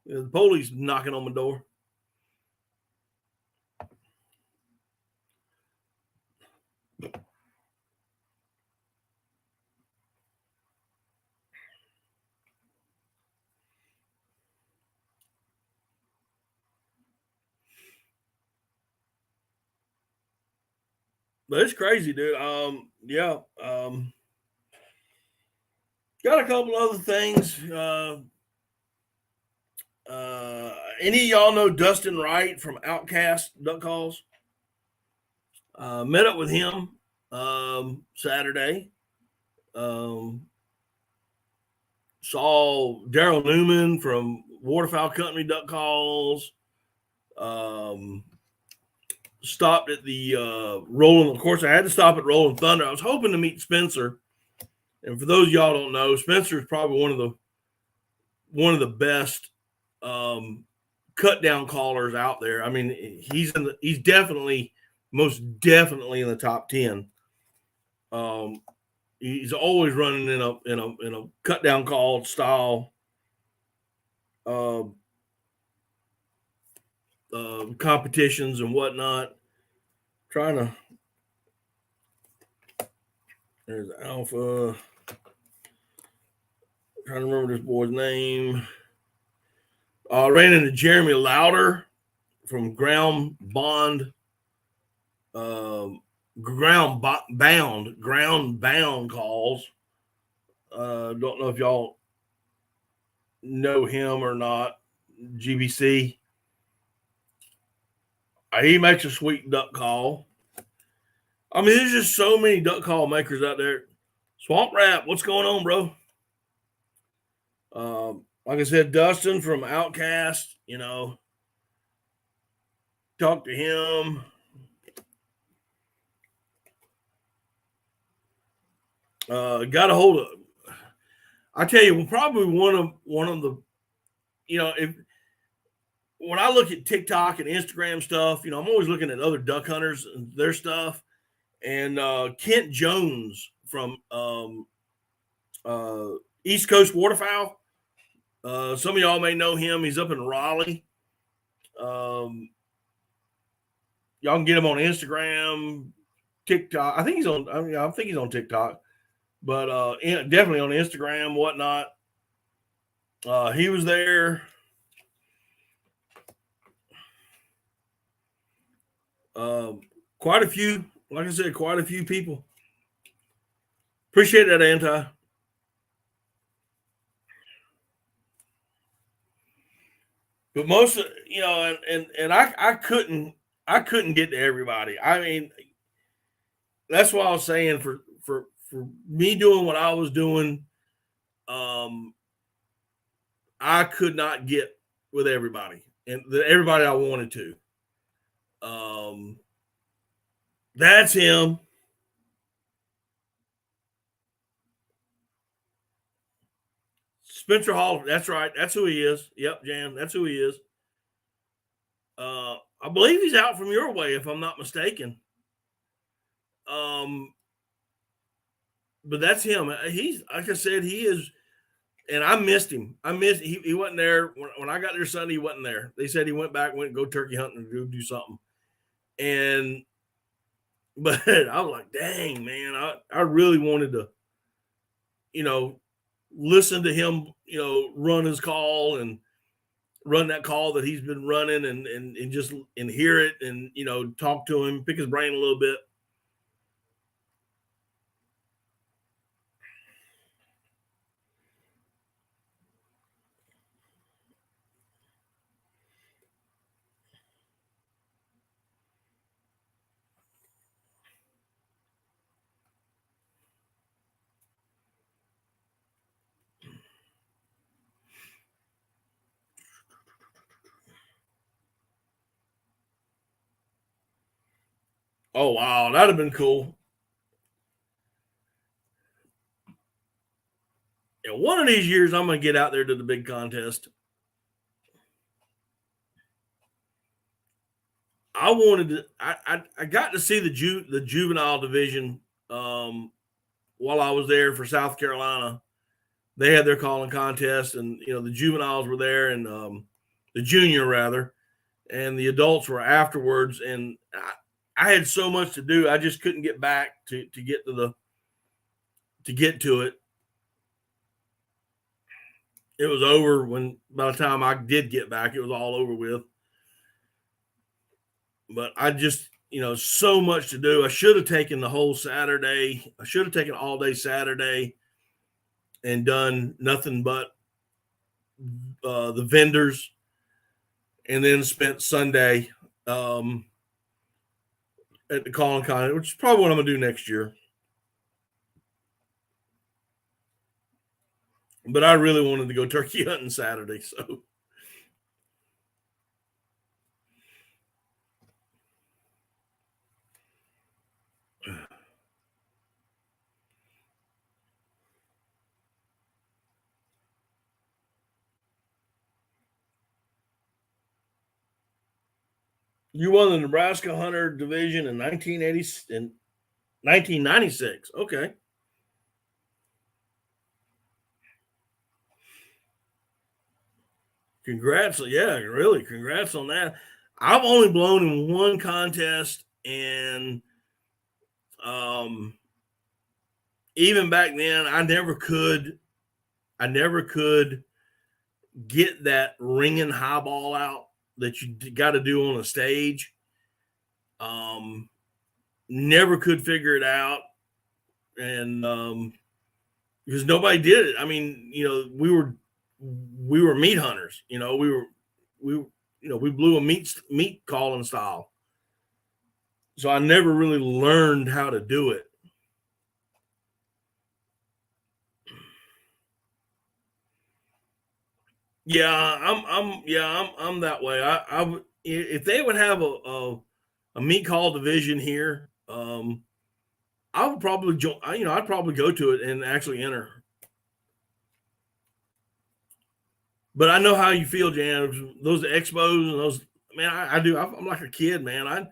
The police knocking on my door. But it's crazy, dude. Got a couple other things. Any of y'all know Dustin Wright from Outcast Duck Calls? Met up with him Saturday. Saw Daryl Newman from Waterfowl Company Duck Calls. Stopped at the Rolling. Of course, I had to stop at Rolling Thunder. I was hoping to meet Spencer. And for those of y'all don't know, Spencer is probably one of the best cut down callers out there. I mean, he's most definitely in the top 10. He's always running in a cut down call style competitions and whatnot. There's Alpha. Trying to remember this boy's name. Ran into Jeremy Louder from Ground Bound calls. Don't know if y'all know him or not. GBC. He makes a sweet duck call. I mean, there's just so many duck call makers out there. Swamp Rat, what's going on, bro? Like I said, Dustin from Outcast, talk to him. Got a hold of. I tell you, probably one of the, if when I look at TikTok and Instagram stuff, I'm always looking at other duck hunters and their stuff. And Kent Jones from East Coast Waterfowl. Some of y'all may know him. He's up in Raleigh. Y'all can get him on Instagram, TikTok. I think he's on TikTok, but definitely on Instagram, whatnot. He was there. Quite a few, like I said, quite a few people. Appreciate that, Anti. But most of, and I couldn't get to everybody. I mean, that's what I was saying for me doing what I was doing. Um, I could not get with everybody and everybody I wanted to. Um, that's him. Spencer Hall. That's right. That's who he is. Yep, Jan. That's who he is. I believe he's out from your way, if I'm not mistaken. Um, but that's him. He's like I said, he is, and I missed him. He wasn't there when I got there Sunday. He wasn't there. They said he went back, went to go turkey hunting and do something. And but I was like, dang man, I really wanted to, you know, listen to him, run his call and run that call that he's been running and just and hear it and talk to him, pick his brain a little bit. Oh wow, that'd have been cool. Yeah, one of these years I'm gonna get out there to the big contest. I wanted to. I got to see the juvenile division while I was there for South Carolina. They had their calling contest, and the juveniles were there, and the junior rather, and the adults were afterwards. And I had so much to do, I just couldn't get back to get to it. It was over when by the time I did get back, it was all over with. But I just so much to do. I should have taken the whole Saturday. I should have taken all day Saturday and done nothing but the vendors, and then spent Sunday at the calling contest, which is probably what I'm gonna do next year. But I really wanted to go turkey hunting Saturday, so. You won the Nebraska Hunter Division in 1980 in 1996. Okay. Congrats. Yeah, really. Congrats on that. I've only blown in one contest, and um, even back then, I never could get that ringing high ball out that you got to do on a stage. Um, Never could figure it out, and because nobody did it. I mean, we were meat hunters. We blew a meat calling style. So I never really learned how to do it. Yeah, I'm that way. If they would have a meat call division here, I would probably join. I'd probably go to it and actually enter. But I know how you feel, Jan. Those expos and those, man. I do. I'm like a kid, man. I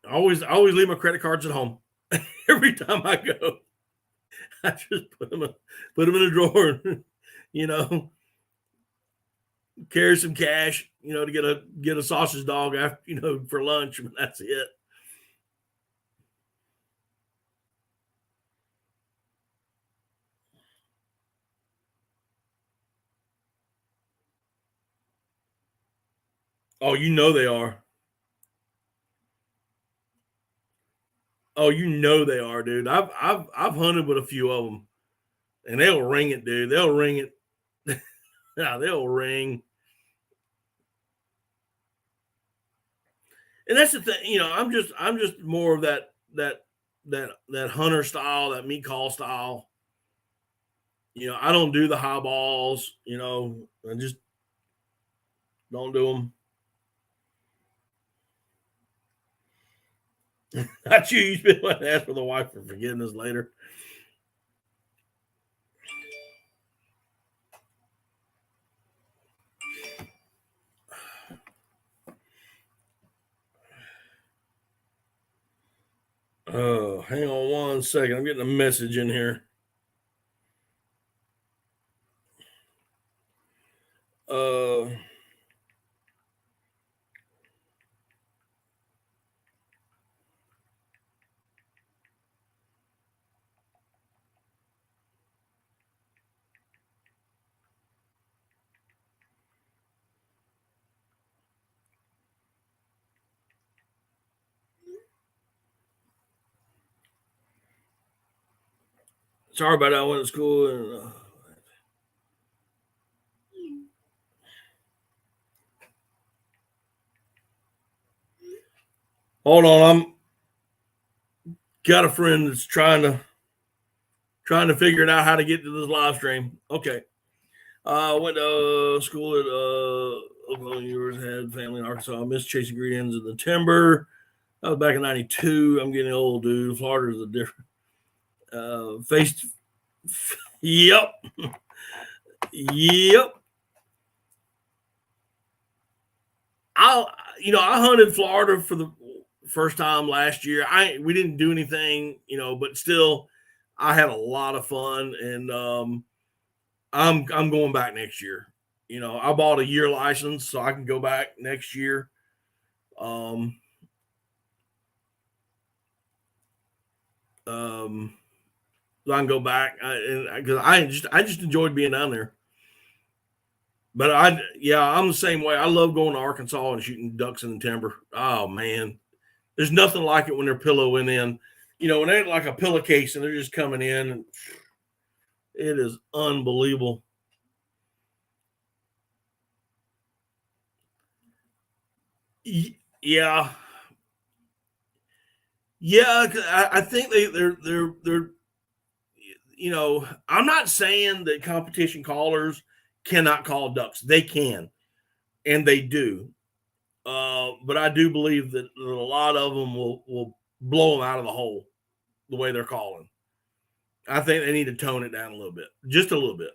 always leave my credit cards at home every time I go. I just put them in a drawer. You know, carry some cash. To get a sausage dog after for lunch. But that's it. Oh, they are. Oh, you know they are, dude. I've hunted with a few of them, and they'll ring it, dude. They'll ring it. Yeah, they'll ring. And that's the thing, I'm just more of that hunter style, that meat call style. I don't do the high balls. I just don't do them. Not you. You spend my ask for the wife for forgiveness later. Oh, hang on one second. I'm getting a message in here. Sorry about that. I went to school and hold on. I'm got a friend that's trying to figure it out how to get to this live stream. Okay. I went to school at Oklahoma University, had family in Arkansas. I missed chasing green ends in the timber. That was back in '92. I'm getting old, dude. Florida's a different faced. Yep. Yep. I hunted Florida for the first time last year. We didn't do anything, but still I had a lot of fun, and I'm going back next year. I bought a year license so I can go back next year. So I can go back because I just enjoyed being down there. But I'm the same way. I love going to Arkansas and shooting ducks in the timber. Oh man, there's nothing like it when they're pillowing in. When they're like a pillowcase and they're just coming in, and it is unbelievable. Yeah, I think they're. I'm not saying that competition callers cannot call ducks. They can, and they do. But I do believe that a lot of them will blow them out of the hole the way they're calling. I think they need to tone it down a little bit, just a little bit.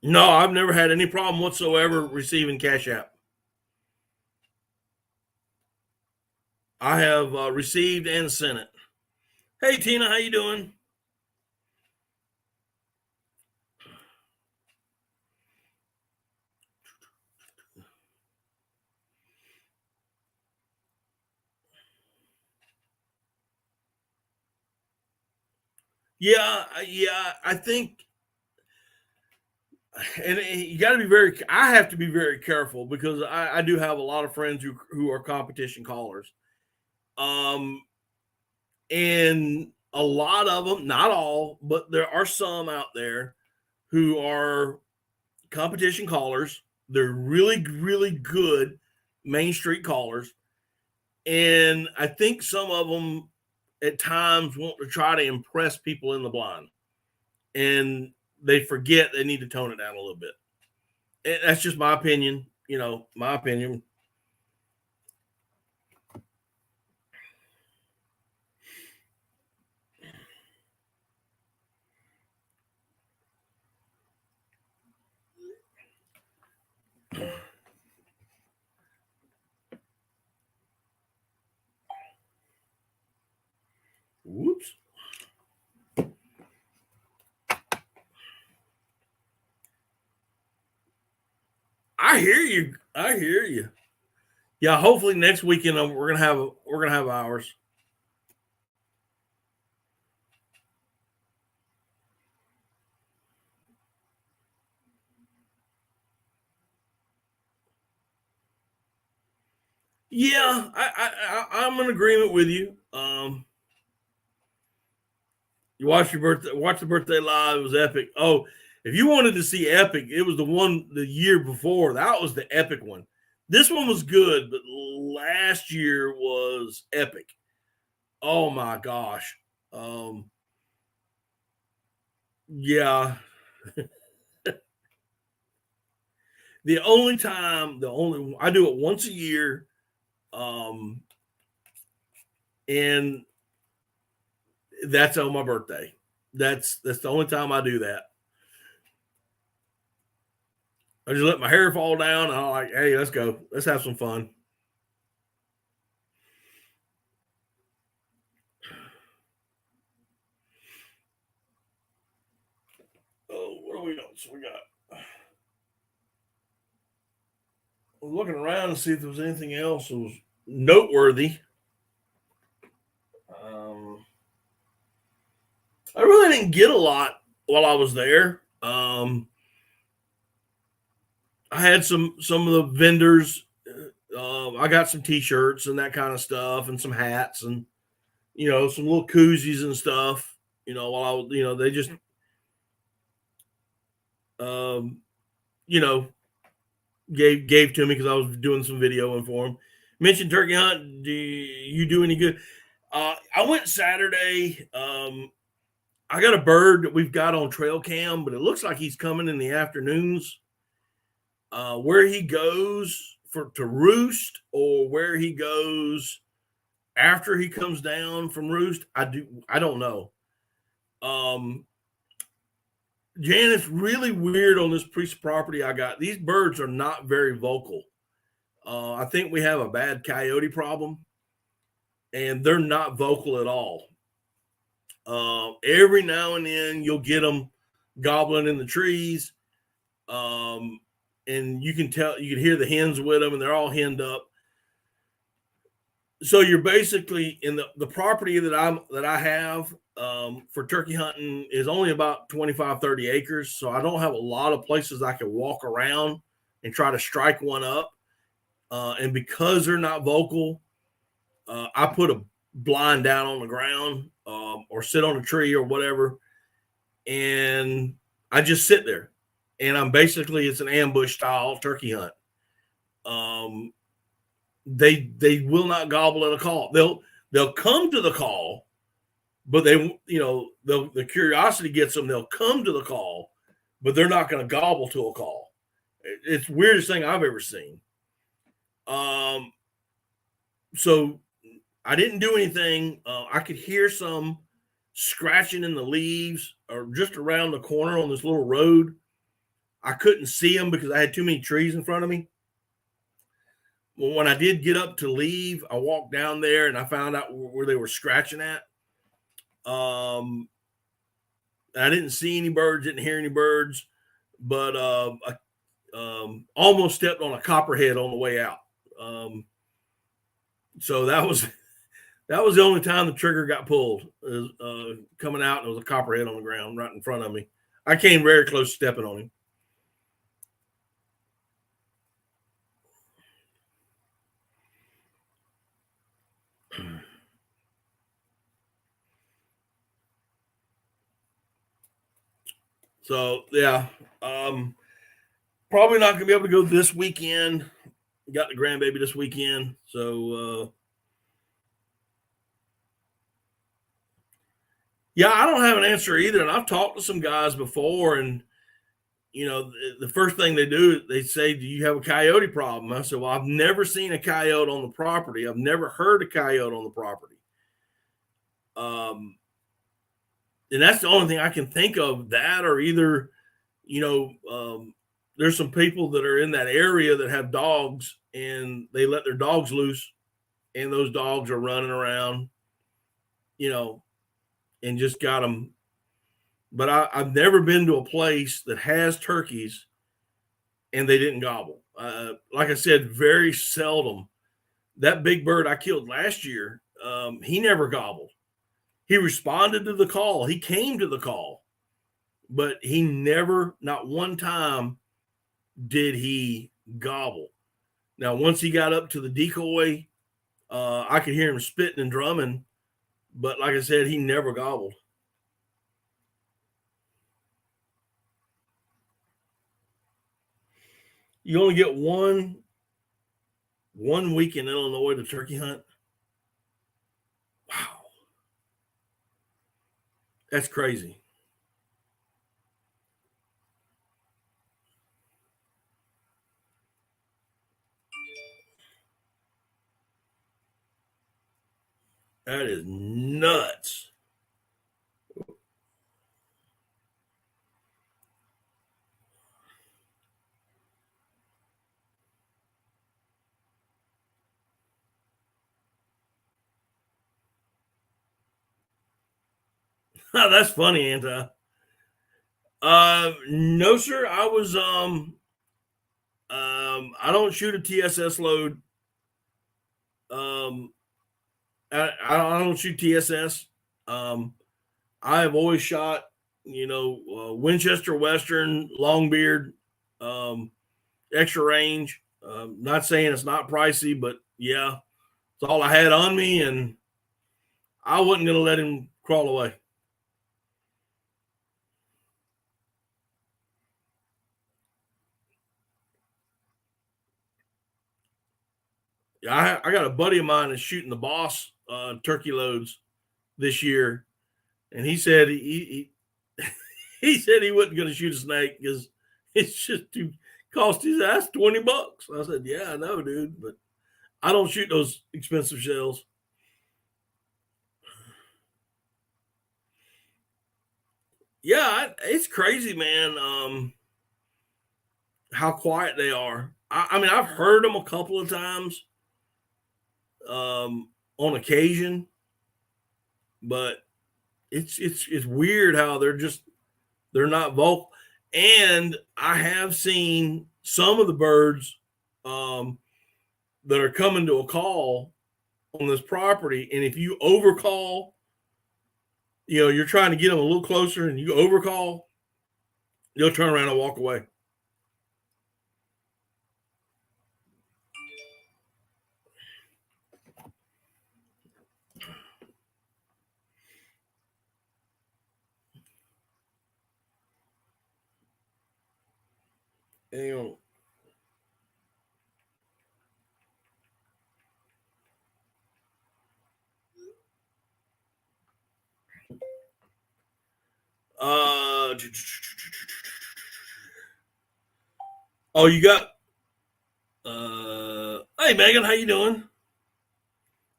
No, I've never had any problem whatsoever receiving Cash App. I have received and sent it. Hey Tina, how you doing? Yeah, I think, and you got to be very. I have to be very careful because I do have a lot of friends who are competition callers. And a lot of them, not all, but there are some out there who are competition callers. They're really, really good Main Street callers. And I think some of them at times want to try to impress people in the blind. And they forget they need to tone it down a little bit. And that's just my opinion, my opinion. Whoops. I hear you. I hear you. Yeah, hopefully next weekend we're gonna have ours. Yeah, I'm in agreement with you. You watch the birthday live. It was epic. Oh, if you wanted to see epic, it was the one the year before. That was the epic one. This one was good, but last year was epic. Oh my gosh. Yeah. The only I do it once a year. Um, and that's on my birthday. That's the only time I do that. I just let my hair fall down. And I'm like, hey, let's go. Let's have some fun. Oh, what do we got? So we got. I'm looking around to see if there was anything else that was noteworthy. Um, I really didn't get a lot while I was there. I had some of the vendors. I got some T-shirts and that kind of stuff, and some hats, and some little koozies and stuff. While I was, they just, um, you know, gave to me because I was doing some videoing for them. Mentioned turkey hunt. Do you do any good? I went Saturday. I got a bird that we've got on trail cam, but it looks like he's coming in the afternoons. Where he goes to roost, or where he goes after he comes down from roost, I don't know. Jan, it's really weird on this piece of property I got. These birds are not very vocal. I think we have a bad coyote problem, and they're not vocal at all. Every now and then you'll get them gobbling in the trees, and you can hear the hens with them, and they're all henned up. So you're basically in the property that I have for turkey hunting is only about 25, 30 acres. So I don't have a lot of places I can walk around and try to strike one up. And because they're not vocal, I put a blind down on the ground or sit on a tree or whatever. And I just sit there. And it's an ambush style turkey hunt. They will not gobble at a call. They'll come to the call, but the curiosity gets them. They'll come to the call, but they're not going to gobble to a call. It's the weirdest thing I've ever seen. So I didn't do anything. I could hear some scratching in the leaves or just around the corner on this little road. I couldn't see them because I had too many trees in front of me. Well, when I did get up to leave, I walked down there and I found out where they were scratching at. I didn't see any birds, didn't hear any birds, but I almost stepped on a copperhead on the way out. So that was the only time the trigger got pulled. Coming out, and there was a copperhead on the ground right in front of me. I came very close to stepping on him. So yeah, probably not gonna be able to go this weekend. Got the grandbaby this weekend, so yeah, I don't have an answer either. And I've talked to some guys before, and the first thing they do, they say, "Do you have a coyote problem?" I said, "Well, I've never seen a coyote on the property. I've never heard a coyote on the property." And that's the only thing I can think of. That, or either, there's some people that are in that area that have dogs, and they let their dogs loose, and those dogs are running around, and just got them. But I've never been to a place that has turkeys and they didn't gobble. Like I said, very seldom. That big bird I killed last year, he never gobbled. He responded to the call. He came to the call, but he never, not one time, did he gobble. Now, once he got up to the decoy, I could hear him spitting and drumming, but like I said, he never gobbled. You only get one week in Illinois to turkey hunt. Wow, that's crazy. That is nuts. That's funny, Anti. No, sir. I was I don't shoot a TSS load. Um, I don't shoot TSS. I have always shot, Winchester Western, Longbeard, um, extra range. Not saying it's not pricey, but yeah, it's all I had on me, and I wasn't going to let him crawl away. I got a buddy of mine that's shooting the boss turkey loads this year, and he said he said he wasn't going to shoot a snake because it's just too cost his ass $20. I said, yeah, I know, dude, but I don't shoot those expensive shells. Yeah, it's crazy, man. How quiet they are. I mean, I've heard them a couple of times, on occasion, but it's weird how they're not vocal. And I have seen some of the birds that are coming to a call on this property, and if you overcall, you're trying to get them a little closer, and you overcall, they'll turn around and walk away. And, uh, oh, you got. Hey Megan, how you doing?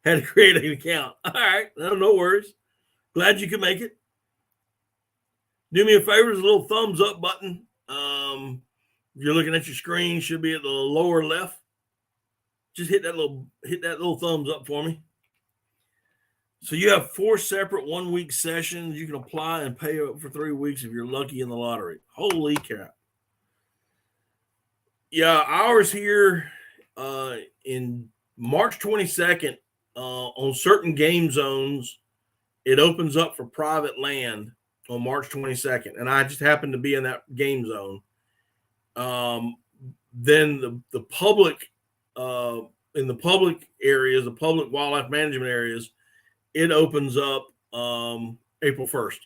Had to create an account. All right, no worries. Glad you could make it. Do me a favor, there's a little thumbs up button. If you're looking at your screen, should be at the lower left. Just hit that little thumbs up for me. So you have 4 separate 1-week sessions. You can apply and pay up for 3 weeks if you're lucky in the lottery. Holy crap. Yeah, ours here in March 22nd, on certain game zones, it opens up for private land on March 22nd. And I just happened to be in that game zone. Then the public, in the public areas, the public wildlife management areas, it opens up April 1st.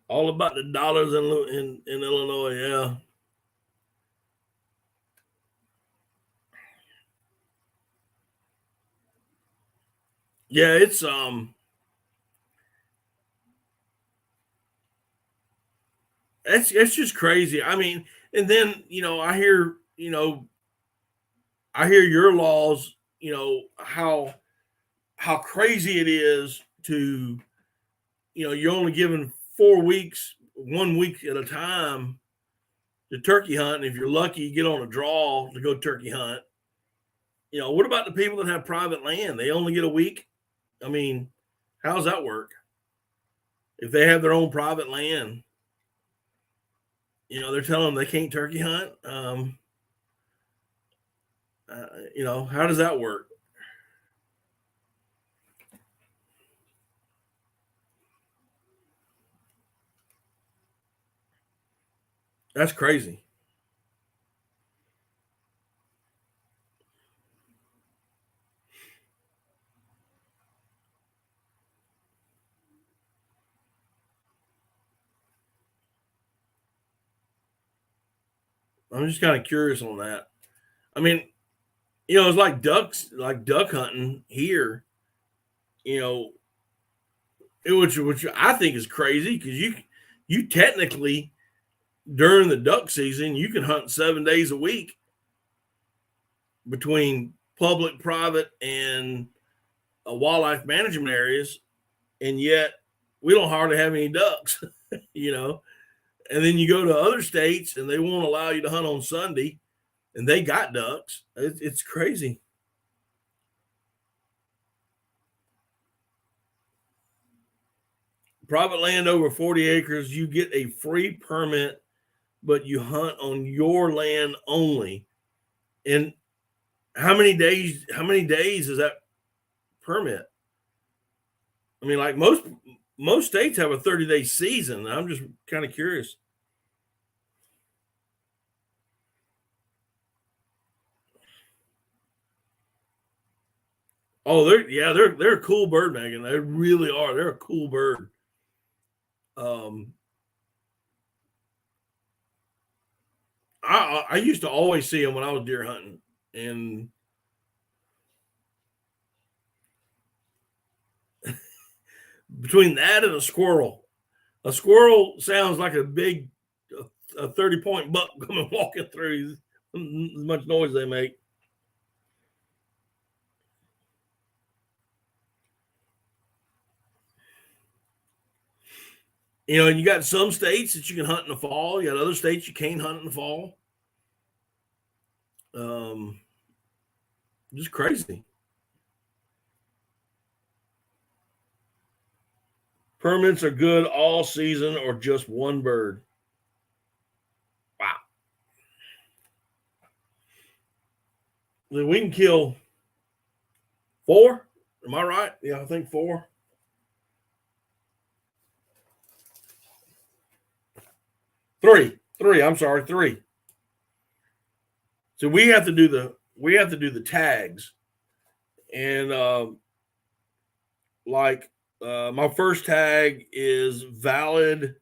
All about the dollars in Illinois, yeah. Yeah, it's just crazy. I mean, and then I hear your laws, how crazy it is to, you're only given 4 weeks, 1 week at a time to turkey hunt. And if you're lucky, you get on a draw to go turkey hunt. What about the people that have private land? They only get a week. I mean, how does that work? If they have their own private land, they're telling them they can't turkey hunt. How does that work? That's crazy. I'm just kind of curious on that. I mean, it's like duck hunting here. You know, which I think is crazy because you technically during the duck season you can hunt 7 days a week between public, private, and wildlife management areas, and yet we don't hardly have any ducks. you know, and then you go to other states and they won't allow you to hunt on Sunday, and they got ducks. It's crazy. Private land over 40 acres, you get a free permit, but you hunt on your land only. And how many days? How many days is that permit? I mean, like most states have a 30-day season. I'm just kind of curious. Oh, they're a cool bird, Megan. They really are. They're a cool bird. Um, I used to always see them when I was deer hunting, and between that and a squirrel sounds like a big, a 30-point buck coming walking through. As much noise they make. And you got some states that you can hunt in the fall. You got other states you can't hunt in the fall. Um, just crazy. Permits are good all season or just one bird. Wow. Then we can kill 4. Am I right? Yeah, I think 4. 3. 3. I'm sorry, 3. So we have to do the tags, and my first tag is valid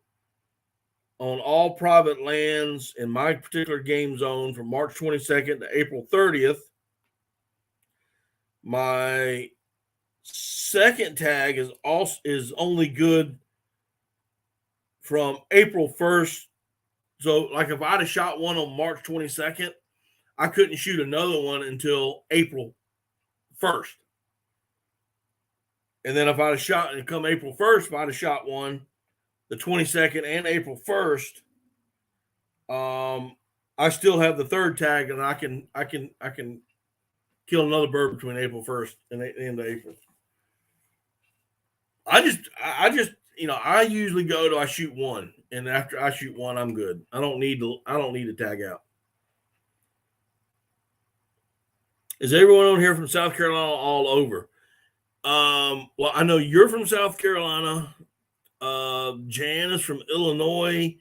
on all private lands in my particular game zone from March 22nd to April 30th. My second tag is only good from April 1st. So, like, if I'd have shot one on March 22nd, I couldn't shoot another one until April 1st. And then if I'd have shot and come April 1st, if I'd have shot one the 22nd and April 1st, I still have the third tag, and I can kill another bird between April 1st and the end of April. I just I usually go to I shoot one, and after I shoot one, I'm good. I don't need to tag out. Is everyone on here from South Carolina all over? Well, I know you're from South Carolina. Jan is from Illinois.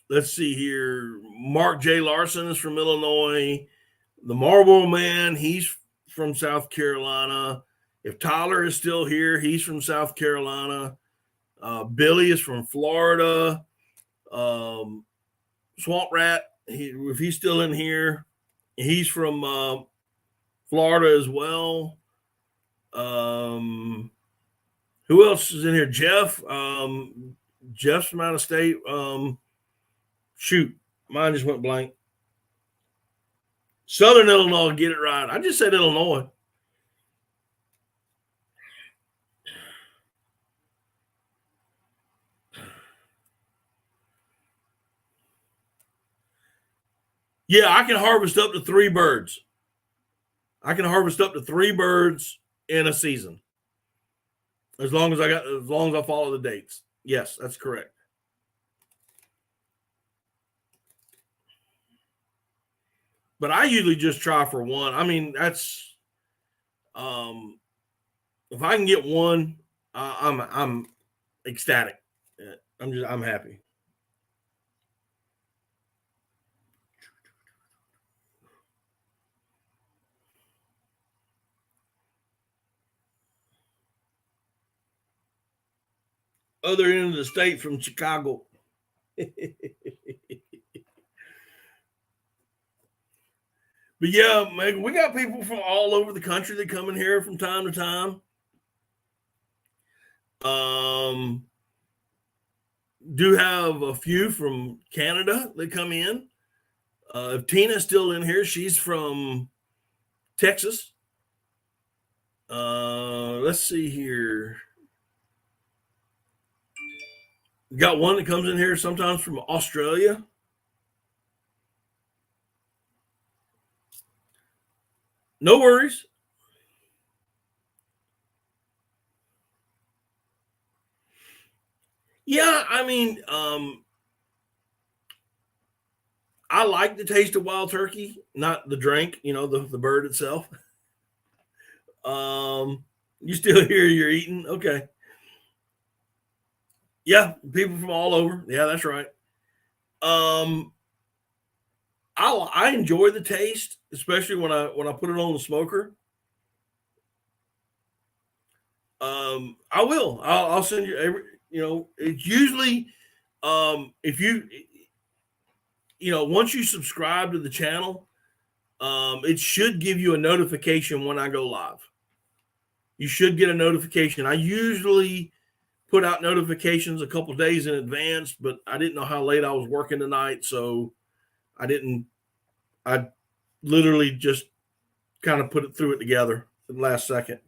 Let's see here. Mark J. Larson is from Illinois. The Marlboro Man, he's from South Carolina. If Tyler is still here, he's from South Carolina. Billy is from Florida. Swamp Rat, if he's still in here, he's from Florida as well. Who else is in here? Jeff. Jeff's from out of state. Shoot, mine just went blank. Southern Illinois, get it right. I just said Illinois. Yeah, I can harvest up to 3 birds. I can harvest up to 3 birds in a season. As long as I follow the dates. Yes, that's correct. But I usually just try for one. I mean, that's if I can get one, I'm ecstatic. I'm happy. other end of the state from Chicago. But yeah, Megan, we got people from all over the country that come in here from time to time. Do have a few from Canada that come in. If Tina's still in here, she's from Texas. Let's see here. Got one that comes in here sometimes from Australia. No worries. Yeah, I mean, I like the taste of wild turkey, not the drink, the bird itself. You still here? You're eating? Okay. Yeah, people from all over. Yeah, that's right. Um, I enjoy the taste, especially when I put it on the smoker. I will. I'll send you every. It's usually if once you subscribe to the channel, it should give you a notification when I go live. You should get a notification. I usually put out notifications a couple days in advance, but I didn't know how late I was working tonight, so I didn't. I literally just kind of put it through it together at the last second.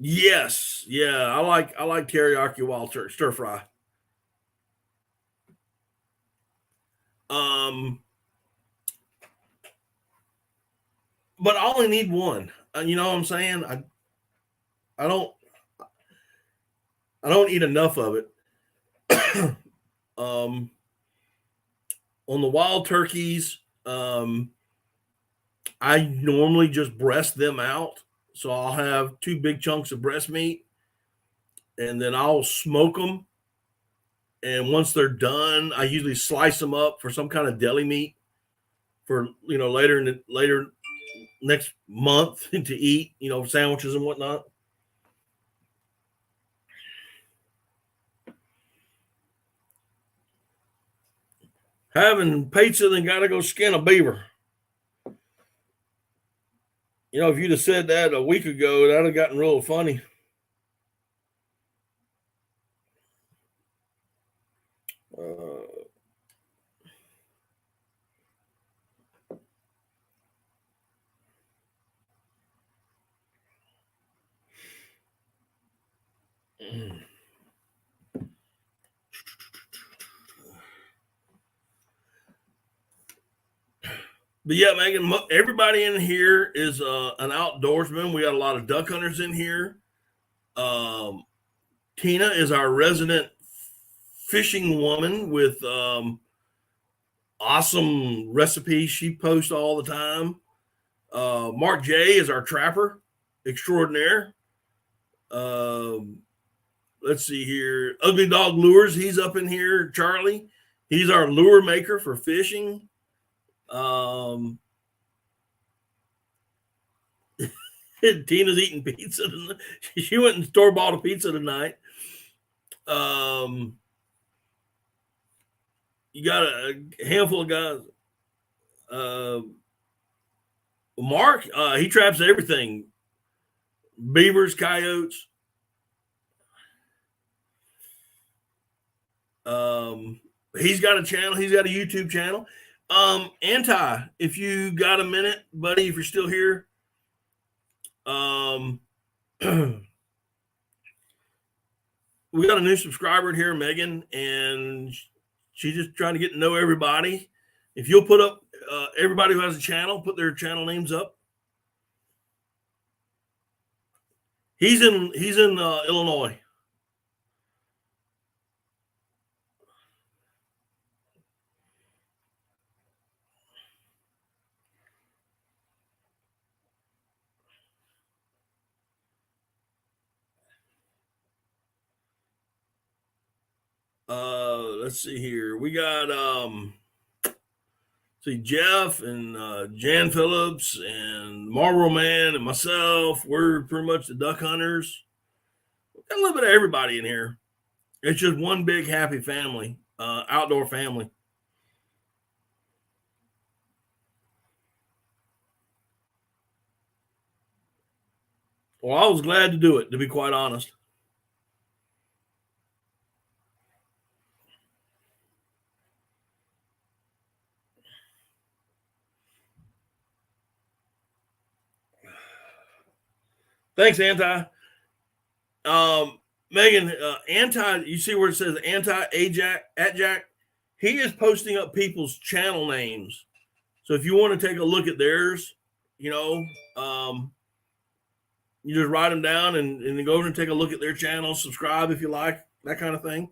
Yes, yeah, I like teriyaki wild turkey stir fry. Um, but I only need one. You know what I'm saying? I don't I don't eat enough of it. um, on the wild turkeys, I normally just breast them out. So I'll have two big chunks of breast meat, and then I'll smoke them. And once they're done, I usually slice them up for some kind of deli meat for later next month to eat. Sandwiches and whatnot. Having pizza, then got to go skin a beaver. If you'd have said that a week ago, that'd have gotten real funny. Uh, But yeah, Megan, everybody in here is an outdoorsman. We got a lot of duck hunters in here. Um, Tina is our resident fishing woman with awesome recipes she posts all the time. Mark J is our trapper extraordinaire. Um, let's see here. Ugly Dog Lures, he's up in here. Charlie, he's our lure maker for fishing. Tina's eating pizza. She went and store bought a pizza tonight. You got a handful of guys. Mark, he traps everything: beavers, coyotes. He's got a channel. He's got a YouTube channel. Anti, if you got a minute, buddy, if you're still here, we got a new subscriber in here, Megan, and she's just trying to get to know everybody. If you'll put up everybody who has a channel, put their channel names up. He's in Illinois. Let's see here. We got see Jeff and Jan Phillips and Marlboro Man and myself. We're pretty much the duck hunters. Got a little bit of everybody in here. It's just one big happy family, outdoor family. Well, I was glad to do it, to be quite honest. Thanks, Anti. Megan, Anti, you see where it says Anti Ajax at Jack? He is posting up people's channel names. So if you want to take a look at theirs, you know, you just write them down and go over and take a look at their channel, subscribe if you like, that kind of thing.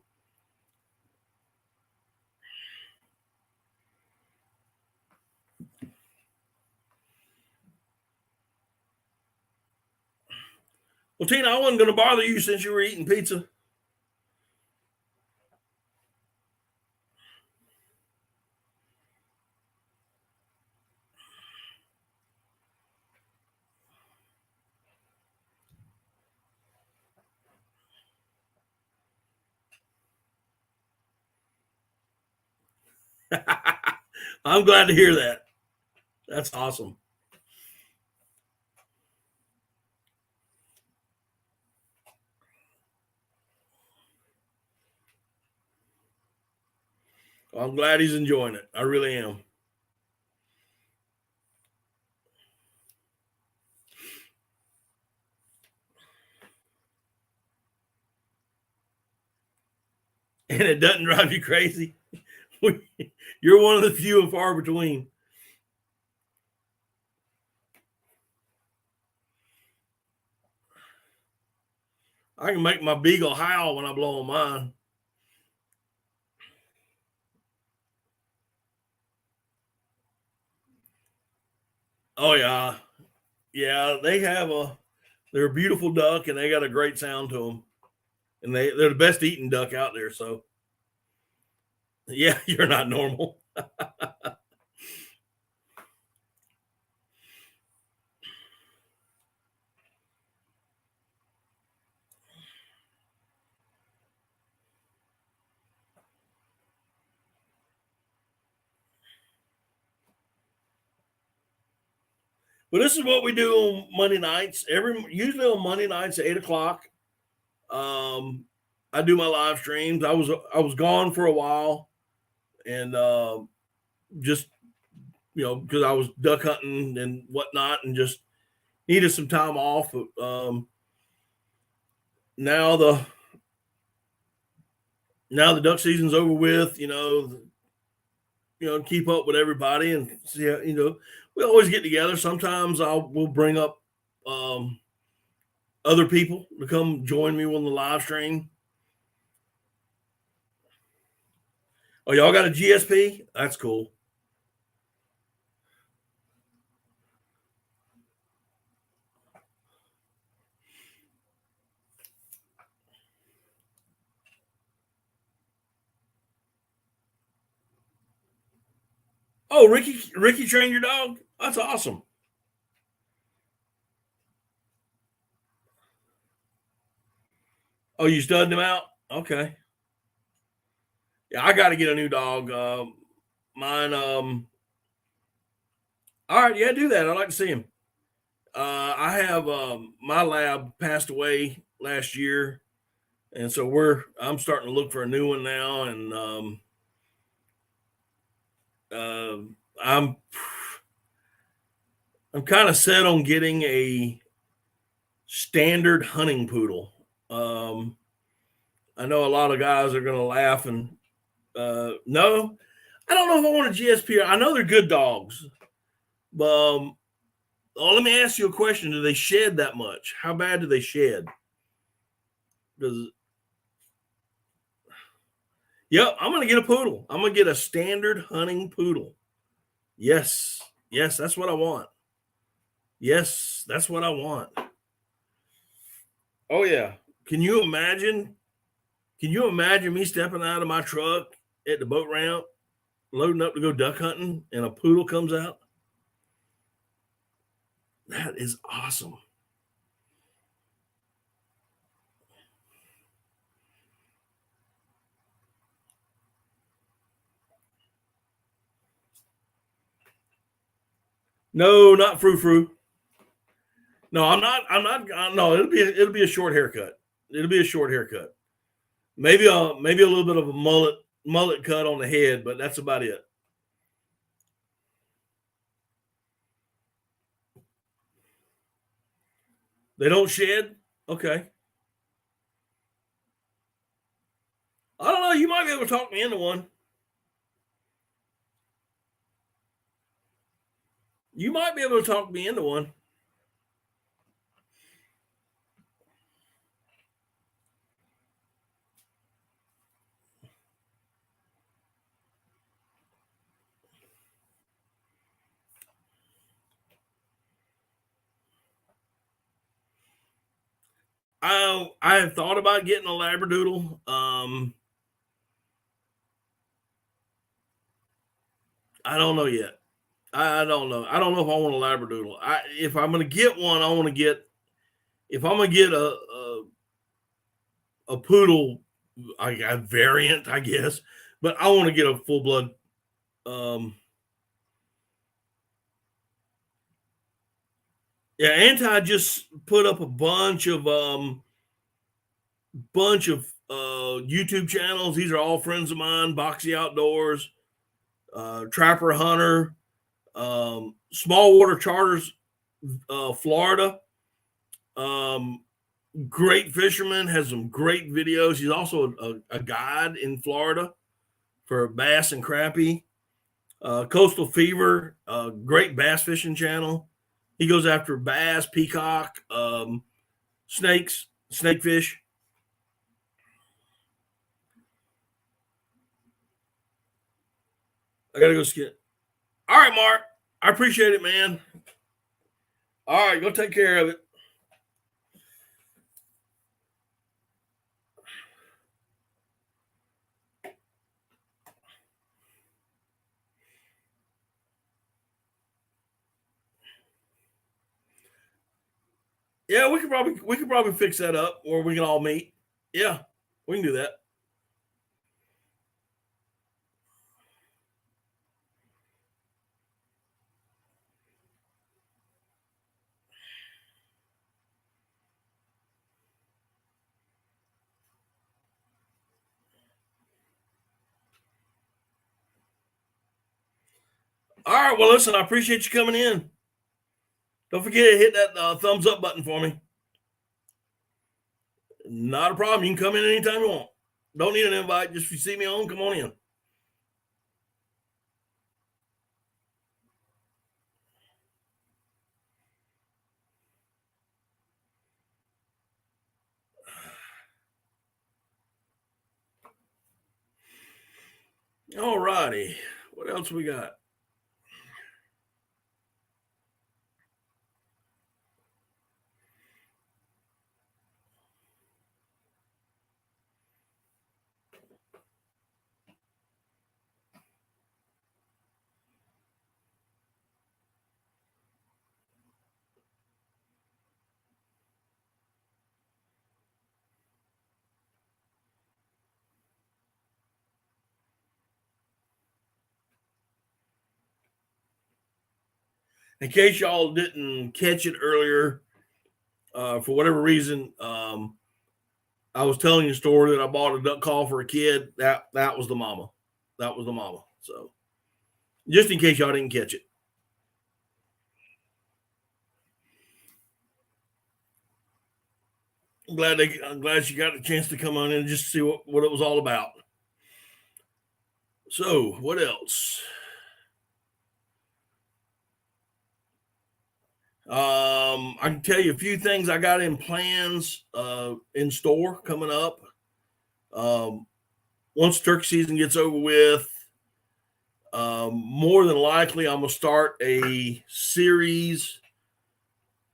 Well, Tina, I wasn't going to bother you since you were eating pizza. I'm glad to hear that. That's awesome. I'm glad he's enjoying it. I really am. And it doesn't drive you crazy. You're one of the few and far between. I can make my beagle howl when I blow on mine. Oh yeah, yeah. They're a beautiful duck, and they got a great sound to them, and they're the best eating duck out there. So, yeah, you're not normal. But this is what we do on Monday nights. Usually on Monday nights at 8 o'clock. I do my live streams. I was gone for a while, and just because I was duck hunting and whatnot, and just needed some time off. Now the duck season's over with. Keep up with everybody and see how, we always get together. Sometimes we'll bring up other people to come join me on the live stream. Oh, y'all got a GSP? That's cool. Oh, Ricky trained your dog? That's awesome. Oh, you studied him out? Okay. Yeah, I got to get a new dog. Mine. All right, yeah, do that. I'd like to see him. I have my lab passed away last year, and so I'm starting to look for a new one now, and I'm kind of set on getting a standard hunting poodle. I know a lot of guys are going to laugh and no, I don't know if I want a GSP. I know they're good dogs, but let me ask you a question: do they shed that much? How bad do they shed? Yep, I'm going to get a poodle. I'm going to get a standard hunting poodle. Yes, that's what I want. Yes, that's what I want. Oh yeah. Can you imagine me stepping out of my truck at the boat ramp loading up to go duck hunting and a poodle comes out. That is awesome. No, not frou frou. No, I'm not. No, it'll be a short haircut. It'll be a short haircut. Maybe a little bit of a mullet cut on the head, but that's about it. They don't shed? Okay. I don't know. You might be able to talk me into one. You might be able to talk me into one. I have thought about getting a Labradoodle. I don't know yet. I don't know. I don't know if I want a Labradoodle. If I'm going to get one, I want to get. If I'm going to get a poodle, a variant, I guess, but I want to get a full blood. Yeah, Anti just put up a bunch of YouTube channels. These are all friends of mine: Boxy Outdoors, Trapper Hunter, Small Water Charters, Florida. Great fisherman, has some great videos. He's also a guide in Florida for bass and crappie. Coastal Fever, great bass fishing channel. He goes after bass, peacock, snakes, snakefish. I gotta go skip. All right, Mark. I appreciate it, man. All right, go take care of it. Yeah, we could probably fix that up, or we can all meet. Yeah, we can do that. All right. Well, listen, I appreciate you coming in. Don't forget to hit that thumbs up button for me. Not a problem. You can come in anytime you want. Don't need an invite. Just if you see me on, come on in. All righty. What else we got? In case y'all didn't catch it earlier, for whatever reason, I was telling you a story that I bought a duck call for a kid. That was the mama. That was the mama. So just in case y'all didn't catch it. I'm glad she got a chance to come on in and just see what it was all about. So what else? I can tell you a few things I got in plans in store coming up. Once turkey season gets over with, more than likely I'm gonna start a series,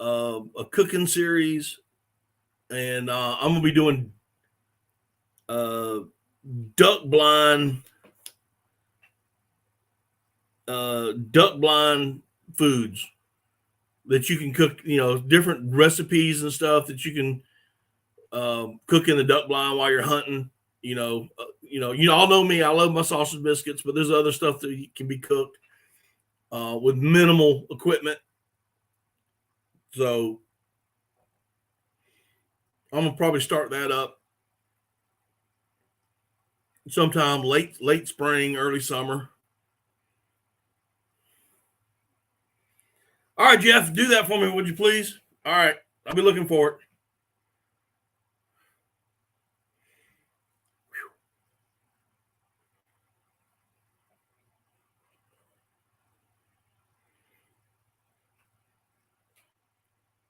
a cooking series, and I'm gonna be doing duck blind duck blind foods that you can cook, different recipes and stuff that you can cook in the duck blind while you're hunting. You all know me. I love my sausage biscuits, but there's other stuff that can be cooked with minimal equipment. So I'm gonna probably start that up sometime late spring, early summer. All right, Jeff, do that for me, would you please? All right, I'll be looking for it.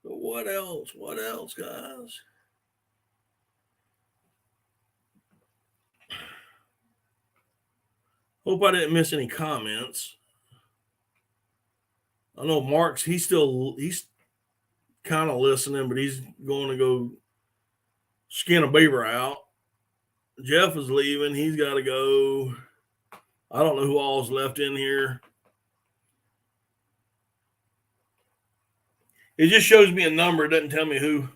What else? What else, guys? Hope I didn't miss any comments. I know Mark's he's kind of listening, but he's going to go skin a beaver out. Jeff is leaving. He's got to go. I don't know who all's left in here. It just shows me a number. It doesn't tell me who,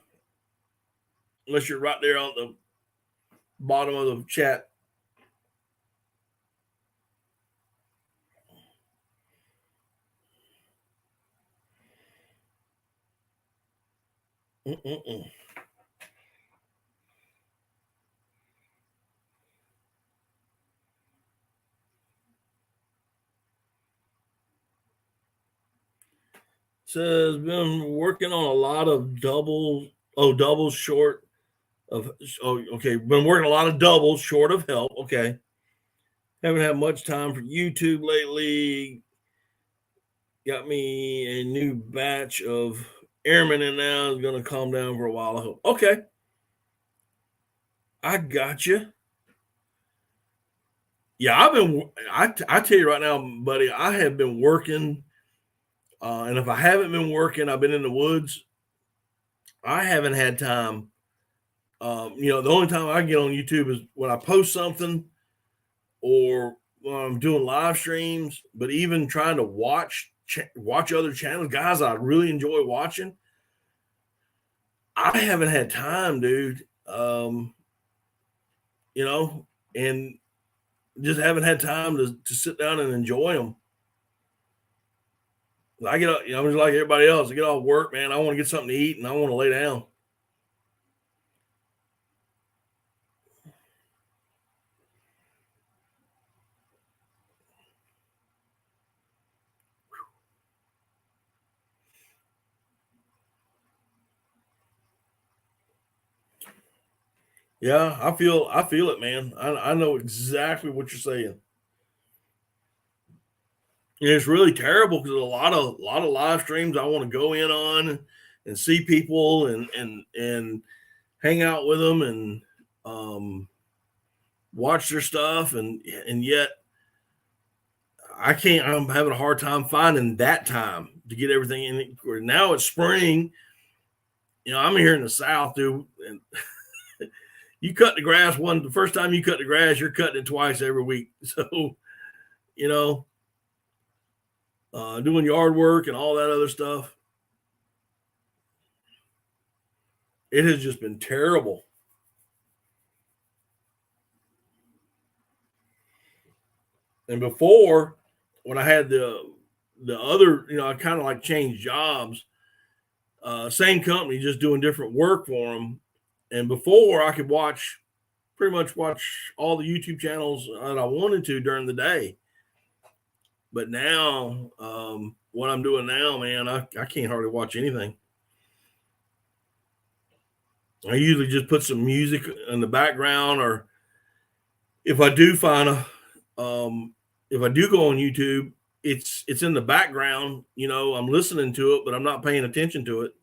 unless you're right there on the bottom of the chat. Mm-mm-mm. Says been working on a lot of doubles short of okay. Been working a lot of doubles short of help. Okay. Haven't had much time for YouTube lately. Got me a new batch of airmen in now. Is gonna calm down for a while, I hope. Okay. I got you. Yeah, I tell you right now, buddy, I have been working. And if I haven't been working, I've been in the woods. I haven't had time. The only time I get on YouTube is when I post something or when I'm doing live streams. But even trying to watch other channels, guys I really enjoy watching, I haven't had time, dude. And just haven't had time to sit down and enjoy them. I get, I'm just like everybody else. I get off work, man. I want to get something to eat and I want to lay down. Yeah, I feel it, man. I know exactly what you're saying. And it's really terrible because a lot of live streams I want to go in on and see people and hang out with them and watch their stuff and yet I can't. I'm having a hard time finding that time to get everything in. Now it's spring. I'm here in the South, dude, and you cut the grass the first time you cut the grass, you're cutting it twice every week. So, doing yard work and all that other stuff. It has just been terrible. And before, when I had the other, I kind of like changed jobs. Same company, just doing different work for them. And before, I could pretty much watch all the YouTube channels that I wanted to during the day. But now, what I'm doing now, man, I can't hardly watch anything. I usually just put some music in the background, or if I do find if I do go on YouTube, it's in the background. I'm listening to it, but I'm not paying attention to it.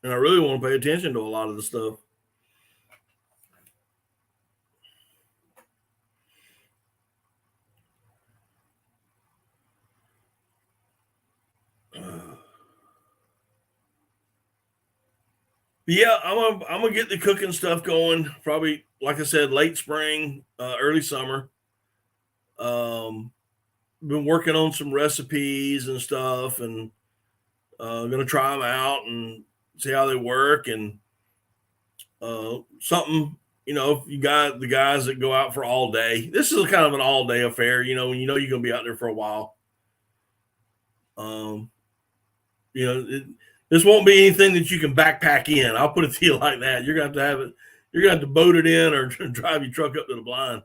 And I really want to pay attention to a lot of the stuff. Yeah, I'm gonna get the cooking stuff going probably like I said, late spring, early summer. Been working on some recipes and stuff, and gonna try them out and see how they work. And something, if you got the guys that go out for all day, this is kind of an all day affair. When you're gonna be out there for a while. This won't be anything that you can backpack in. I'll put it to you like that. You're gonna have to have it. You're gonna have to boat it in or drive your truck up to the blind.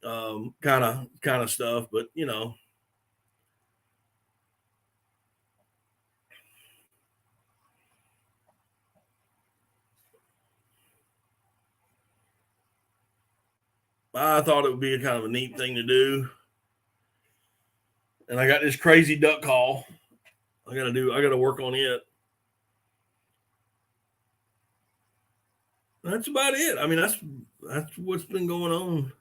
Kind of stuff. But I thought it would be a kind of a neat thing to do. And I got this crazy duck call. I gotta work on it. That's about it. I mean, that's what's been going on.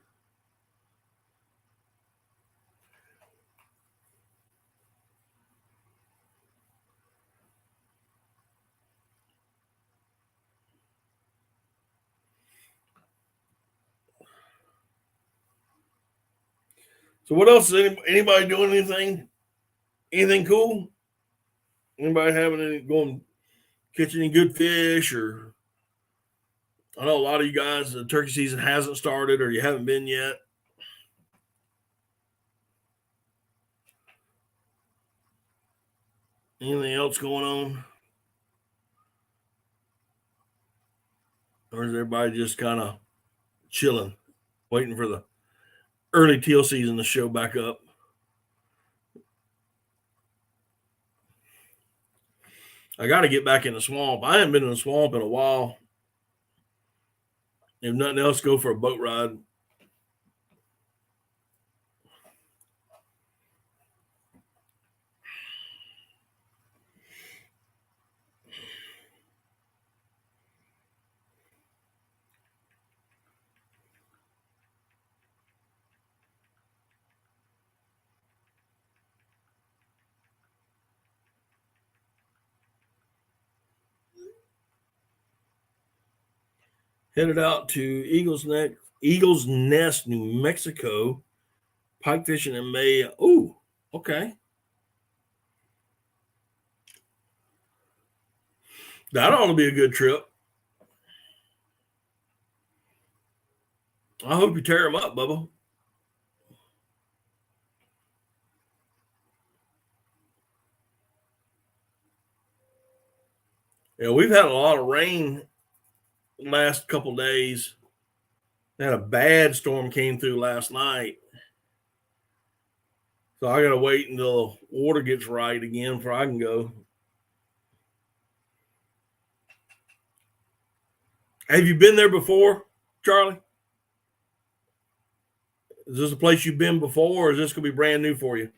So what else? Is anybody doing anything? Anything cool? Anybody going catching any good fish? Or I know a lot of you guys, the turkey season hasn't started, or you haven't been yet. Anything else going on? Or is everybody just kind of chilling, waiting for the early teal season to show back up? I got to get back in the swamp. I haven't been in the swamp in a while. If nothing else, go for a boat ride. Headed out to Eagles Nest, New Mexico. Pike fishing in May. Oh, okay. That ought to be a good trip. I hope you tear them up, Bubba. Yeah, we've had a lot of rain the last couple days. We had a bad storm came through last night. So I got to wait until the water gets right again before I can go. Have you been there before, Charlie? Is this a place you've been before, or is this going to be brand new for you?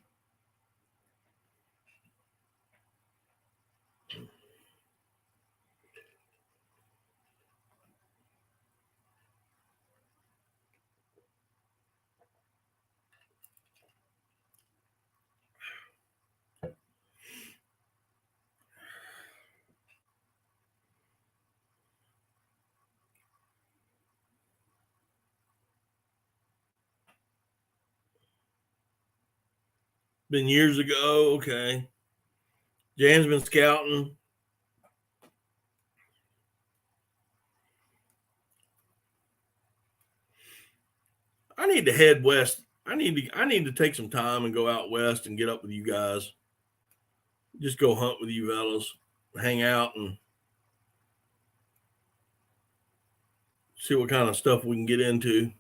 Been years ago. Okay. Jan's been scouting. I need to head west. I need to take some time and go out west and get up with you guys. Just go hunt with you fellas, hang out and see what kind of stuff we can get into.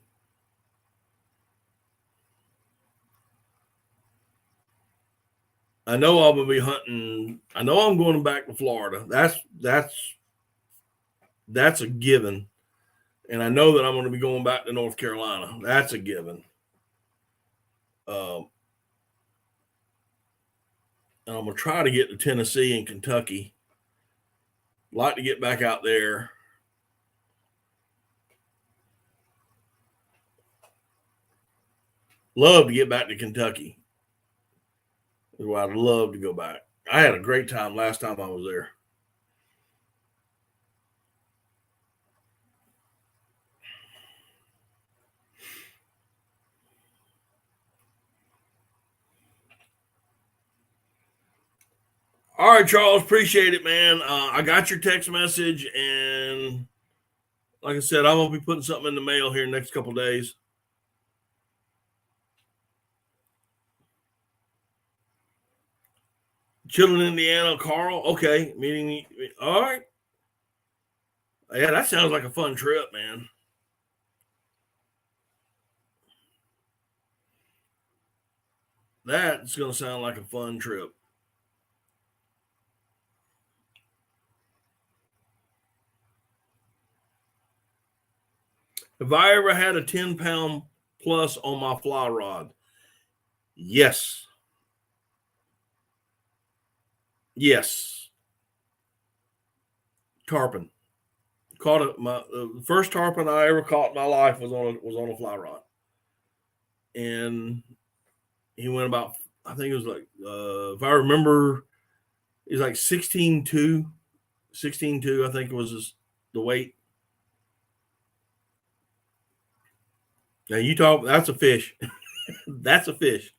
I know I'm gonna be hunting. I know I'm going back to Florida. That's a given. And I know that I'm going to be going back to North Carolina. That's a given. And I'm going to try to get to Tennessee and Kentucky. Like to get back out there. Love to get back to Kentucky. Well, I'd love to go back. I had a great time last time I was there. All right, Charles, appreciate it, man. I got your text message, and like I said, I'm gonna be putting something in the mail here in the next couple of days. Children, Indiana, Carl. Okay, meeting. All right. Yeah, that sounds like a fun trip, man. That's gonna sound like a fun trip. Have I ever had a 10-pound plus on my fly rod? Yes. Yes. Tarpon. Caught it. The first tarpon I ever caught in my life was on a fly rod, and he went about. I think it was like, if I remember, it was like 16.2. 16.2, I think it was the weight. Now you talk. That's a fish. That's a fish.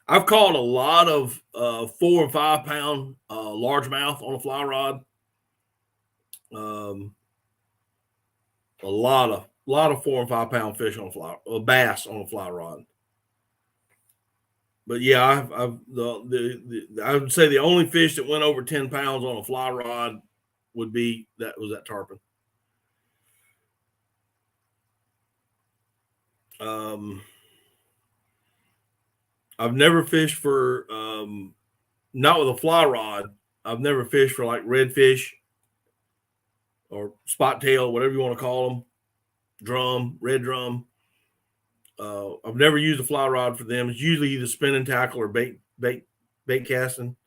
I've caught a lot of 4 and 5 pound largemouth on a fly rod. A lot of 4 and 5 pound fish on a bass on a fly rod. But yeah, I would say the only fish that went over 10 pounds on a fly rod was that tarpon. I've never fished for not with a fly rod. I've never fished for like redfish or spot tail, whatever you want to call them, drum, red drum. I've never used a fly rod for them. It's usually either spinning tackle or bait casting.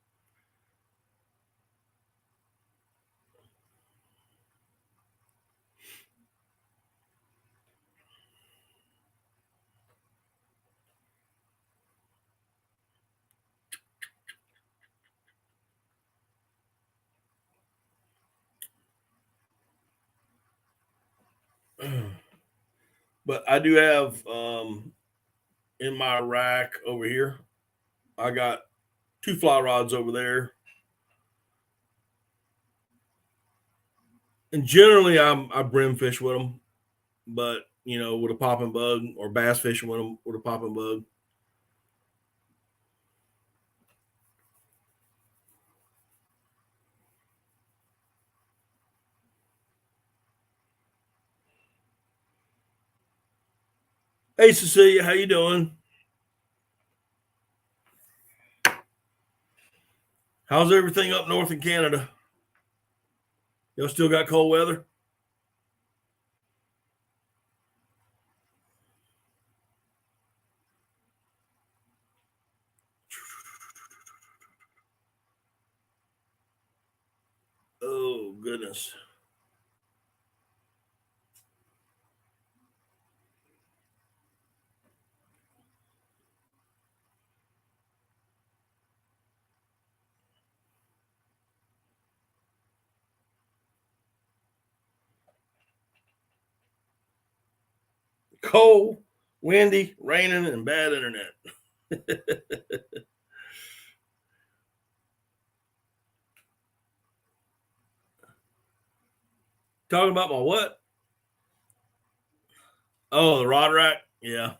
But I do have in my rack over here, I got 2 fly rods over there. And generally I brim fish with them, but with a popping bug, or bass fishing with them with a popping bug. Hey Cecilia, how you doing? How's everything up north in Canada? Y'all still got cold weather? Oh goodness. Cold, windy, raining, and bad internet. Talking about my what? Oh, the rod rack? Yeah.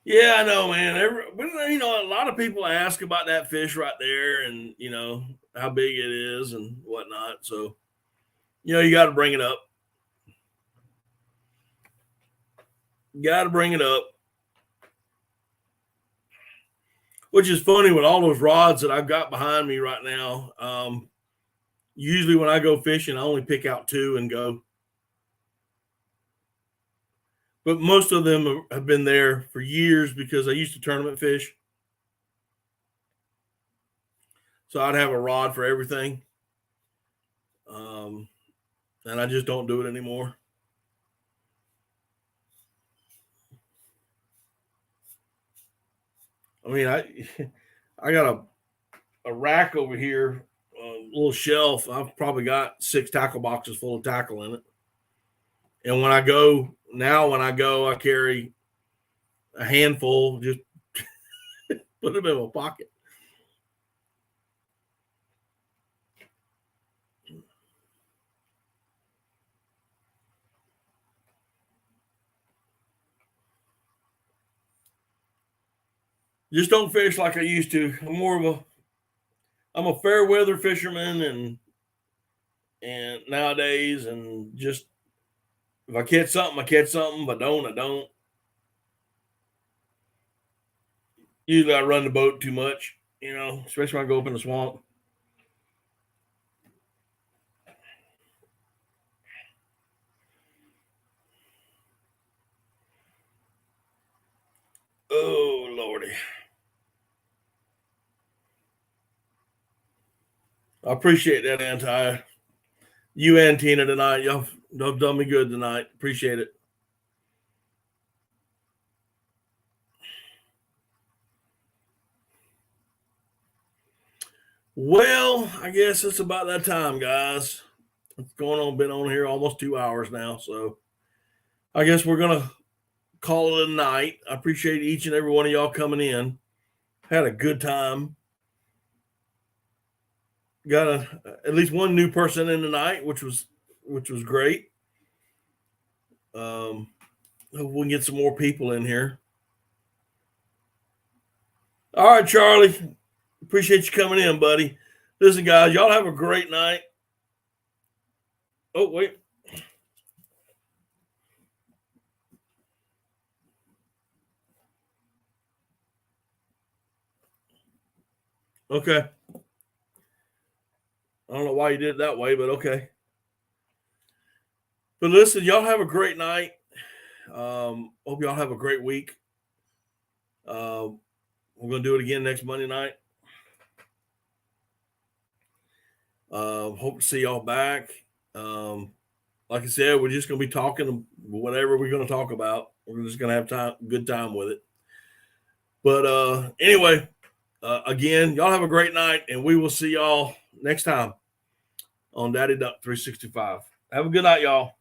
Yeah, I know, man. A lot of people ask about that fish right there, and how big it is and whatnot. So, you got to bring it up. You got to bring it up. Which is funny with all those rods that I've got behind me right now. Usually when I go fishing, I only pick out 2 and go. But most of them have been there for years because I used to tournament fish. So I'd have a rod for everything. And I just don't do it anymore. I mean, I got a rack over here, a little shelf. I've probably got 6 tackle boxes full of tackle in it. And when I go Now when I go, I carry a handful, just put them in my pocket. Just don't fish like I used to. I'm a fair weather fisherman, and nowadays, and just if I catch something, I catch something. If I don't, I don't. Usually I run the boat too much, especially when I go up in the swamp. Oh, Lordy. I appreciate that, Anti. You and Tina tonight. Y'all done me good tonight. Appreciate it. Well, I guess it's about that time, guys. It's been on here almost 2 hours now. So I guess we're going to call it a night. I appreciate each and every one of y'all coming in. Had a good time. Got at least one new person in tonight, which was great. Hope we can get some more people in here. All right, Charlie. Appreciate you coming in, buddy. Listen, guys, y'all have a great night. Oh, wait. Okay. I don't know why you did it that way, but okay. But listen, y'all have a great night. Hope y'all have a great week. We're going to do it again next Monday night. Hope to see y'all back. Like I said, we're just going to be talking whatever we're going to talk about. We're just going to have good time with it. But anyway, again, y'all have a great night, and we will see y'all next time on Daddy Duck 365. Have a good night, y'all.